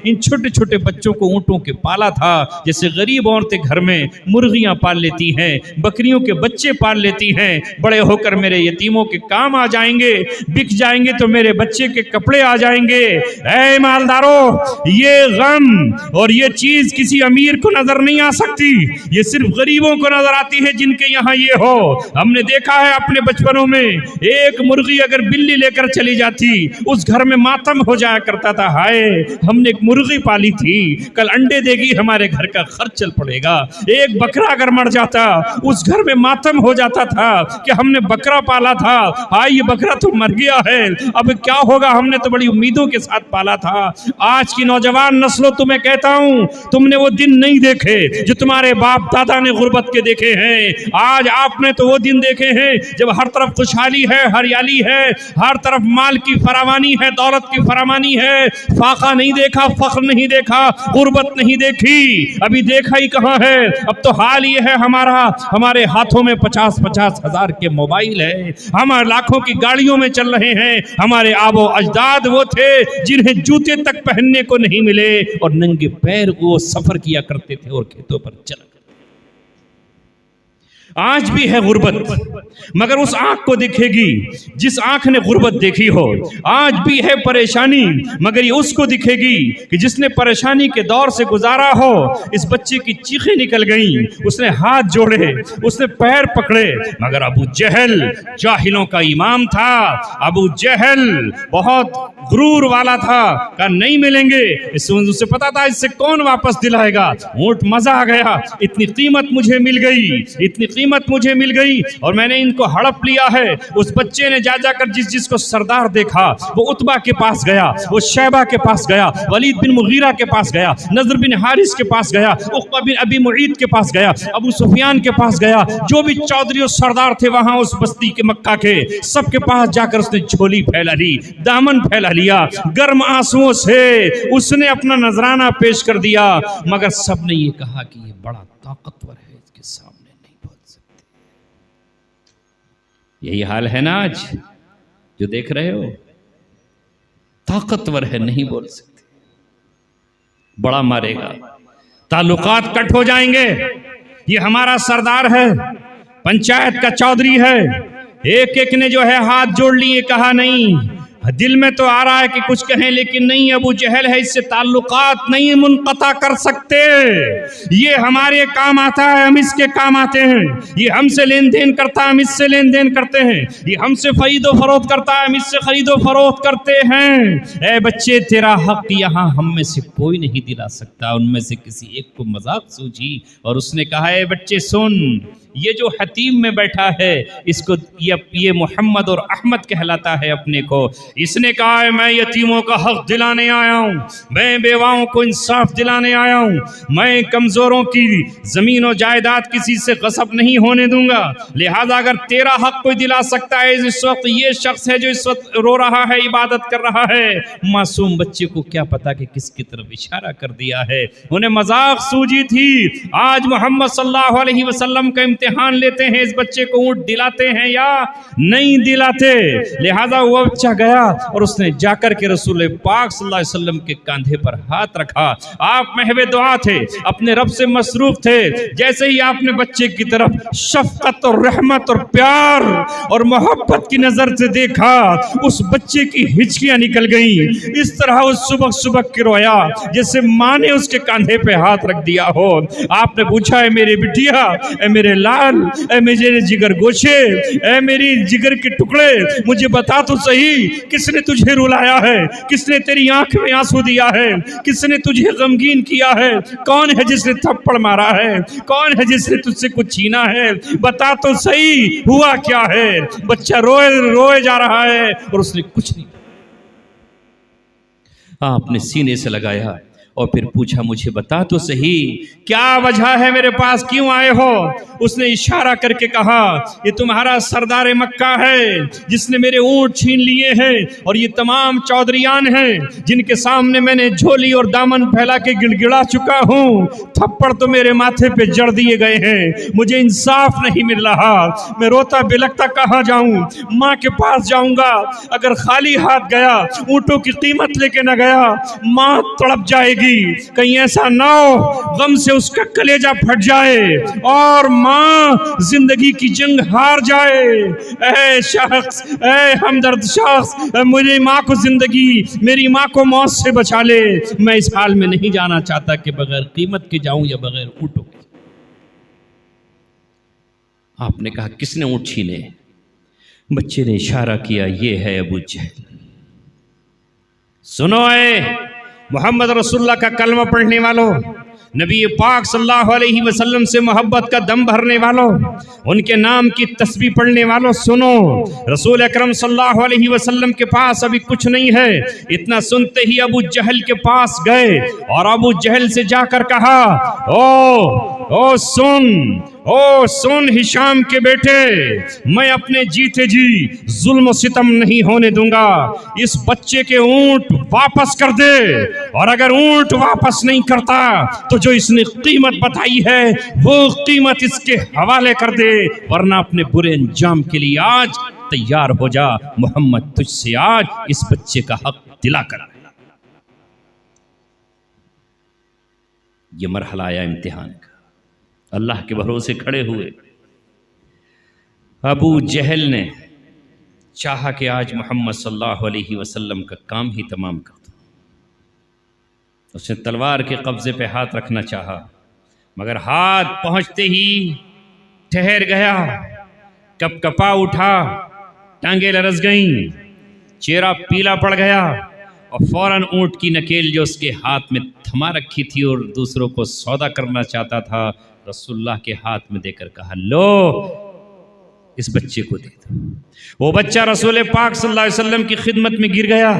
इन छोटे छोटे बच्चों को ऊँटों के पाला था, जैसे गरीब औरतें घर में मुर्गियाँ पाल लेती हैं, बकरियों के बच्चे पाल लेती हैं। बड़े होकर मेरे यतीमों के काम आ जाएंगे, बिक जाएंगे तो मेरे बच्चे के कपड़े आ जाएंगे। ऐ मालदारों, ये गम और ये चीज किसी अमीर को नजर नहीं आ सकती, ये सिर्फ गरीबों को नजर आती है जिनके यहाँ ये हो। हमने देखा है अपने बचपनों में, एक मुर्गी अगर बिल्ली लेकर चली जाती, उस घर में मातम हो जाया करता था। हाय, हमने एक मुर्गी पाली थी, कल अंडे देगी, हमारे घर का खर्च चल पड़ेगा। एक बकरा अगर मर जाता, उस घर में मातम हो जाता था कि हमने बकरा पाला था। हाय, ये बकरा तो मर गया है, अब क्या होगा, हमने तो बड़ी उम्मीदों के साथ पाला था। आज की नौजवान नस्लों, तुम्हें कहता हूं, तुमने वो दिन नहीं देखे जो तुम्हारे बाप दादा ने गुर्बत के देखे हैं। आज आपने तो वो दिन देखे हैं जब हर तरफ खुशहाली है, हरियाली है, हर तरफ माल की फरावानी है, दौलत की फरावानी है। फाका नहीं देखा, फख्र नहीं देखा, गुर्बत नहीं देखी, अभी देखा ही कहां है। अब तो हाल ये है हमारा, हमारे हाथों में 50-50 हजार के मोबाइल है, हम लाखों की गाड़ियों में चल रहे हैं। हमारे आबो अजदाद वो थे जिन्हें जूते तक पहनने को नहीं मिले और नंगे पैर वो सफर किया करते थे और खेतों पर चला। आज भी है गुर्बत, मगर उस आंख को दिखेगी जिस आंख ने गुर्बत देखी हो। आज भी है परेशानी, मगर ये उसको दिखेगी कि जिसने परेशानी के दौर से गुजारा हो। इस बच्चे की चीखें निकल गईं, उसने हाथ जोड़े, उसने पैर पकड़े, मगर अबू जहल जाहिलों का इमाम था। अबू जहल बहुत गुरूर वाला था, कहा नहीं मिलेंगे। उससे पता था इससे कौन वापस दिलाएगा। ऊंट मजा आ गया, इतनी कीमत मुझे मिल गई, इतनी कीमत मुझे मिल गई और मैंने इनको हड़प लिया है। उस बच्चे ने जा जाकर जिसको सरदार देखा, वो उतबा के पास गया, वो शैबा के पास गया, वलीद बिन मुगीरा के पास गया, नजर बिन हारिस के पास गया, उक़बा बिन अबी मुईद के पास गया, अबू सुफियान के पास गया। जो भी चौधरी और सरदार थे वहां उस बस्ती के मक्का के, सबके पास जाकर उसने झोली फैला ली, दामन फैला लिया, गर्म आंसुओं से उसने अपना नजराना पेश कर दिया। मगर सबने ये कहा कि ये बड़ा ताकतवर है, इसके सामने नहीं बोल सकते। यही हाल है ना आज जो देख रहे हो, ताकतवर है, नहीं बोल सकते, बड़ा मारेगा, ताल्लुकात कट हो जाएंगे। ये हमारा सरदार है, पंचायत का चौधरी है, एक एक ने जो है हाथ जोड़ लिए, कहा नहीं, दिल में तो आ रहा है कि कुछ कहें, लेकिन नहीं, अबू जहल है, इससे ताल्लुकात नहीं मुनक़ता कर सकते। ये हमारे काम आता है, हम इसके काम आते हैं। ये हमसे लेन देन करता है, हम इससे लेन देन करते हैं। ये हमसे खरीदो फरोख्त करता है, हम इससे खरीदो फरोख्त करते हैं। ए बच्चे, तेरा हक यहाँ हम में से कोई नहीं दिला सकता। उनमें से किसी एक को मजाक सूझी और उसने कहा, ए बच्चे सुन, ये जो हतीम में बैठा है, इसको ये मोहम्मद और अहमद कहलाता है अपने को। इसने कहा है मैं यतीमों का हक दिलाने आया हूँ, मैं बेवाओं को इंसाफ दिलाने आया हूँ, मैं कमजोरों की जमीन और जायदाद किसी से गसब नहीं होने दूंगा। लिहाजा अगर तेरा हक कोई दिला सकता है, इस वक्त ये शख्स है जो इस वक्त रो रहा है, इबादत कर रहा है। मासूम बच्चे को क्या पता कि किसकी तरफ इशारा कर दिया है, उन्हें मजाक सूझी थी। आज मोहम्मद सल्लल्लाहु अलैहि वसल्लम का इम्तिहान लेते हैं, इस बच्चे को ऊँट दिलाते हैं या नहीं दिलाते। लिहाजा वो बच्चा गया और उसने जाकर के रसूल पाक सल्लल्लाहु अलैहि वसल्लम के कंधे पर हाथ रखा। आप महवे दुआ थे, अपने रब से मसरूफ थे। जैसे ही आपने बच्चे की तरफ शफकत और रहमत और प्यार और मोहब्बत की नजर से देखा, उस बच्चे की हिचकियां निकल गईं। इस तरह उस सुबह सुबह के रोया जैसे माँ ने उसके कंधे पे हाथ रख दिया हो। आपने पूछा, है मेरे बिटिया, ए मेरे लाल, ए मेरे जिगर गोशे, ए मेरी जिगर के टुकड़े, मुझे बता तो सही, किसने तुझे रुलाया है, किसने तेरी आंख में आंसू दिया है, किसने तुझे गमगीन किया है, कौन है जिसने थप्पड़ मारा है, कौन है जिसने तुझसे कुछ छीना है, बता तो सही हुआ क्या है। बच्चा रोए रोए जा रहा है और उसने कुछ नहीं। आपने सीने से लगाया और फिर पूछा, मुझे बता तो सही क्या वजह है, मेरे पास क्यों आए हो। उसने इशारा करके कहा, ये तुम्हारा सरदार मक्का है जिसने मेरे ऊंट छीन लिए हैं और ये तमाम चौधरियान हैं जिनके सामने मैंने झोली और दामन फैला के गिड़गिड़ा चुका हूँ। थप्पड़ तो मेरे माथे पे जड़ दिए गए हैं, मुझे इंसाफ नहीं मिल रहा, मैं रोता बिलखता कहाँ जाऊँ। माँ के पास जाऊँगा, अगर खाली हाथ गया, ऊँटों की कीमत लेके न गया, माँ तड़प जाएगी, कहीं ऐसा ना हो गम से उसका कलेजा फट जाए और मां जिंदगी की जंग हार जाए। ऐ शख्स, ऐ हमदर्द शख्स, मेरी मां को जिंदगी, मेरी मां को मौत से बचा ले। मैं इस हाल में नहीं जाना चाहता कि बगैर कीमत के जाऊं या बगैर ऊँटों के। आपने कहा, किसने ऊँट छीने? बच्चे ने इशारा किया, ये है अबू जहल। सुनो, मोहम्मद रसूलुल्लाह का कलमा पढ़ने वालों, नबी पाक सल्लल्लाहु अलैहि वसल्लम से मोहब्बत का दम भरने वालों, उनके नाम की तस्बीह पढ़ने वालों, सुनो, रसूल अकरम सल्लल्लाहु अलैहि वसल्लम के पास अभी कुछ नहीं है। इतना सुनते ही अबू जहल के पास गए और अबू जहल से जाकर कहा, ओ सुन हिशाम के बेटे, मैं अपने जीते जी जुल्म सितम नहीं होने दूंगा। इस बच्चे के ऊंट वापस कर दे, और अगर ऊंट वापस नहीं करता तो जो इसने कीमत बताई है वो कीमत इसके हवाले कर दे, वरना अपने बुरे अंजाम के लिए आज तैयार हो जा। मोहम्मद तुझसे आज इस बच्चे का हक दिला कर। ये मरहला आया इम्तिहान का। अल्लाह के भरोसे खड़े हुए। अबू जहल ने चाहा कि आज मोहम्मद सल्लल्लाहु अलैहि वसल्लम का काम ही तमाम कर दो। उसने तलवार के कब्जे पे हाथ रखना चाहा, मगर हाथ पहुंचते ही ठहर गया, कपकपा उठा, टांगे लरस गईं, चेहरा पीला पड़ गया और फौरन ऊंट की नकेल जो उसके हाथ में थमा रखी थी और दूसरों को सौदा करना चाहता था, रसूलुल्लाह के हाथ में देकर कहा, लो इस बच्चे को दे दो। वो बच्चा रसूल पाक सल्लल्लाहु अलैहि वसल्लम की खिदमत में गिर गया,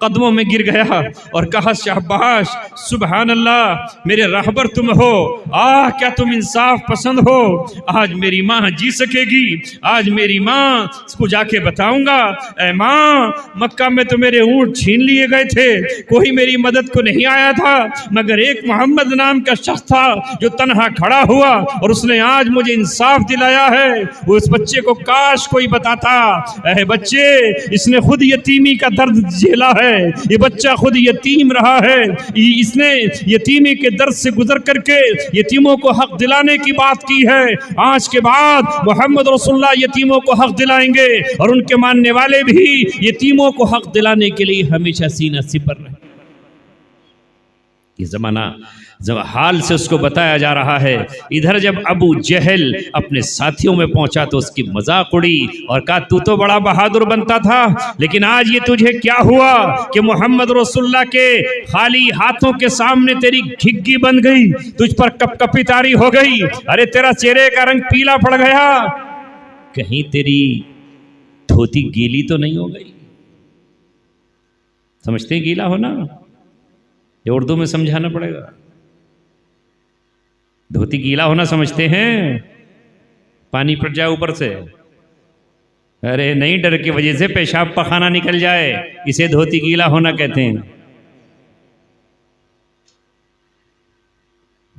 कदमों में गिर गया और कहा, शाबाश, सुभान अल्लाह, मेरे रहबर तुम हो, क्या तुम इंसाफ पसंद हो। आज मेरी माँ जी सकेगी, आज मेरी माँ को जाके बताऊंगा, ऐ माँ, मक्का में तो मेरे ऊंट छीन लिए गए थे, कोई मेरी मदद को नहीं आया था, मगर एक मोहम्मद नाम का शख्स था जो तन्हा खड़ा हुआ और उसने आज मुझे इंसाफ दिलाया है। उस बच्चे को काश कोई बताता, ऐ बच्चे, इसने खुद यतीमी का दर्द झेला है, ये बच्चा खुद यतीम रहा है, इसने यतीमी के दर्द से गुजर करके यतीमों को हक दिलाने की बात की है। आज के बाद मोहम्मद रसूलुल्लाह यतीमों को हक दिलाएंगे और उनके मानने वाले भी यतीमों को हक दिलाने के लिए हमेशा सीना सिपर रहे। ये जमाना जब हाल से उसको बताया जा रहा है। इधर जब अबू जहल अपने साथियों में पहुंचा तो उसकी मजाक उड़ी और कहा, तू तो बड़ा बहादुर बनता था, लेकिन आज ये तुझे क्या हुआ कि मोहम्मद रसूलुल्लाह के खाली हाथों के सामने तेरी घिग्गी बन गई, तुझ पर कपकपी तारी हो गई, अरे तेरा चेहरे का रंग पीला पड़ गया, कहीं तेरी धोती गीली तो नहीं हो गई। समझते हैं गीला होना? ये उर्दू में समझाना पड़ेगा। धोती गीला होना समझते हैं? पानी पड़ जाए ऊपर से, अरे नहीं, डर की वजह से पेशाब पखाना निकल जाए, इसे धोती गीला होना कहते हैं।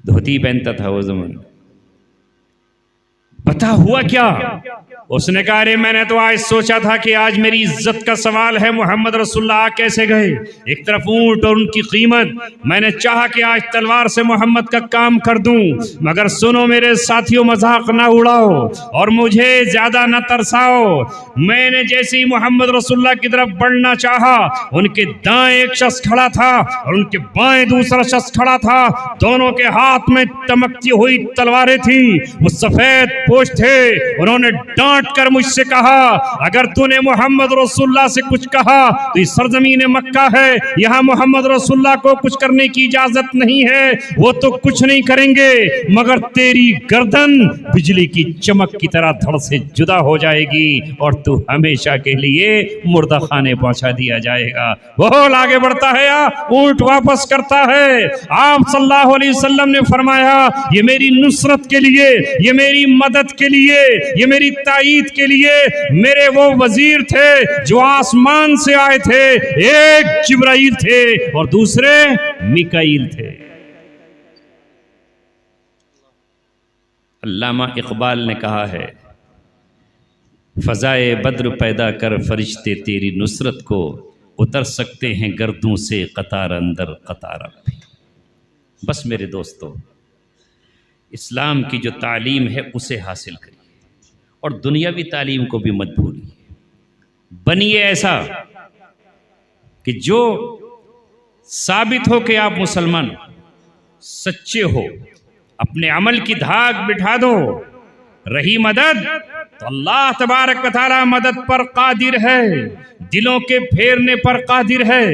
धोती पहनता था वो जमाना। पता हुआ क्या? उसने कहा, अरे मैंने तो आज सोचा था कि आज मेरी इज्जत का सवाल है, मोहम्मद रसूलुल्लाह कैसे गए, एक तरफ ऊंट और उनकी कीमत, मैंने चाहा कि आज तलवार से मोहम्मद का काम कर दूं, मगर सुनो मेरे साथियों, मजाक ना उड़ाओ और मुझे ज्यादा न तरसाओ। मैंने जैसे ही मोहम्मद रसूलुल्लाह की तरफ बढ़ना चाहा, उनके दाएं एक शख्स खड़ा था और उनके बाएं दूसरा शख्स खड़ा था, दोनों के हाथ में चमकती हुई तलवारें थी, वो सफेद पोश थे। उन्होंने डांट कर मुझसे कहा, अगर तूने मोहम्मद रसूलुल्लाह से कुछ कहा तो इस सरजमीन मक्का है, यहाँ मोहम्मद रसूलुल्लाह को कुछ करने की इजाजत नहीं है, वो तो कुछ नहीं करेंगे, मगर तेरी गर्दन बिजली की चमक की तरह धड़ से जुदा हो जाएगी और तू हमेशा के लिए मुर्दा खाने पहुंचा दिया जाएगा। वो आगे बढ़ता है या ऊंट वापस करता है। आप सल्लल्लाहु अलैहि वसल्लम ने फरमाया, ये मेरी नुसरत के लिए, ये मेरी मदद के लिए, ये मेरी ताईद के लिए मेरे वो वजीर थे जो आसमान से आए थे, एक जिब्राइल थे और दूसरे मिकाईल थे। अल्लामा इकबाल ने कहा है, फजाए बद्र पैदा कर फरिश्ते तेरी नुसरत को, उतर सकते हैं गर्दों से कतार अंदर कतार अब भी। बस मेरे दोस्तों, इस्लाम की जो तालीम है उसे हासिल करिए और दुनियावी तालीम को भी मत भूलिए। बनिए ऐसा कि जो साबित हो कि आप मुसलमान सच्चे हो, अपने अमल की धाक बिठा दो। रही मदद तो अल्लाह तबारक व तआला मदद पर कादिर है, दिलों के फेरने पर कादिर है।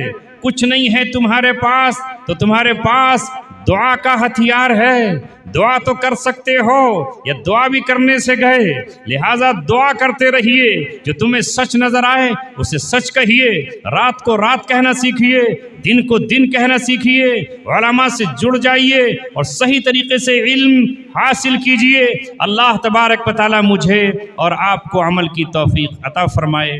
कुछ नहीं है तुम्हारे पास तो तुम्हारे पास दुआ का हथियार है। दुआ तो कर सकते हो, या दुआ भी करने से गए, लिहाजा दुआ करते रहिए। जो तुम्हें सच नजर आए उसे सच कहिए, रात को रात कहना सीखिए, दिन को दिन कहना सीखिए, उलमा से जुड़ जाइए और सही तरीके से इल्म हासिल कीजिए। अल्लाह तबारक व तआला मुझे और आपको अमल की तौफीक अता फरमाए।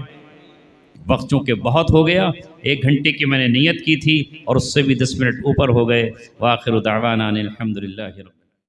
वक्त चूँकि बहुत हो गया, 1 घंटे की मैंने नियत की थी और उससे भी 10 मिनट ऊपर हो गए। व आखिर दावाना अनिल हम्दुलिल्लाहि रब्बिल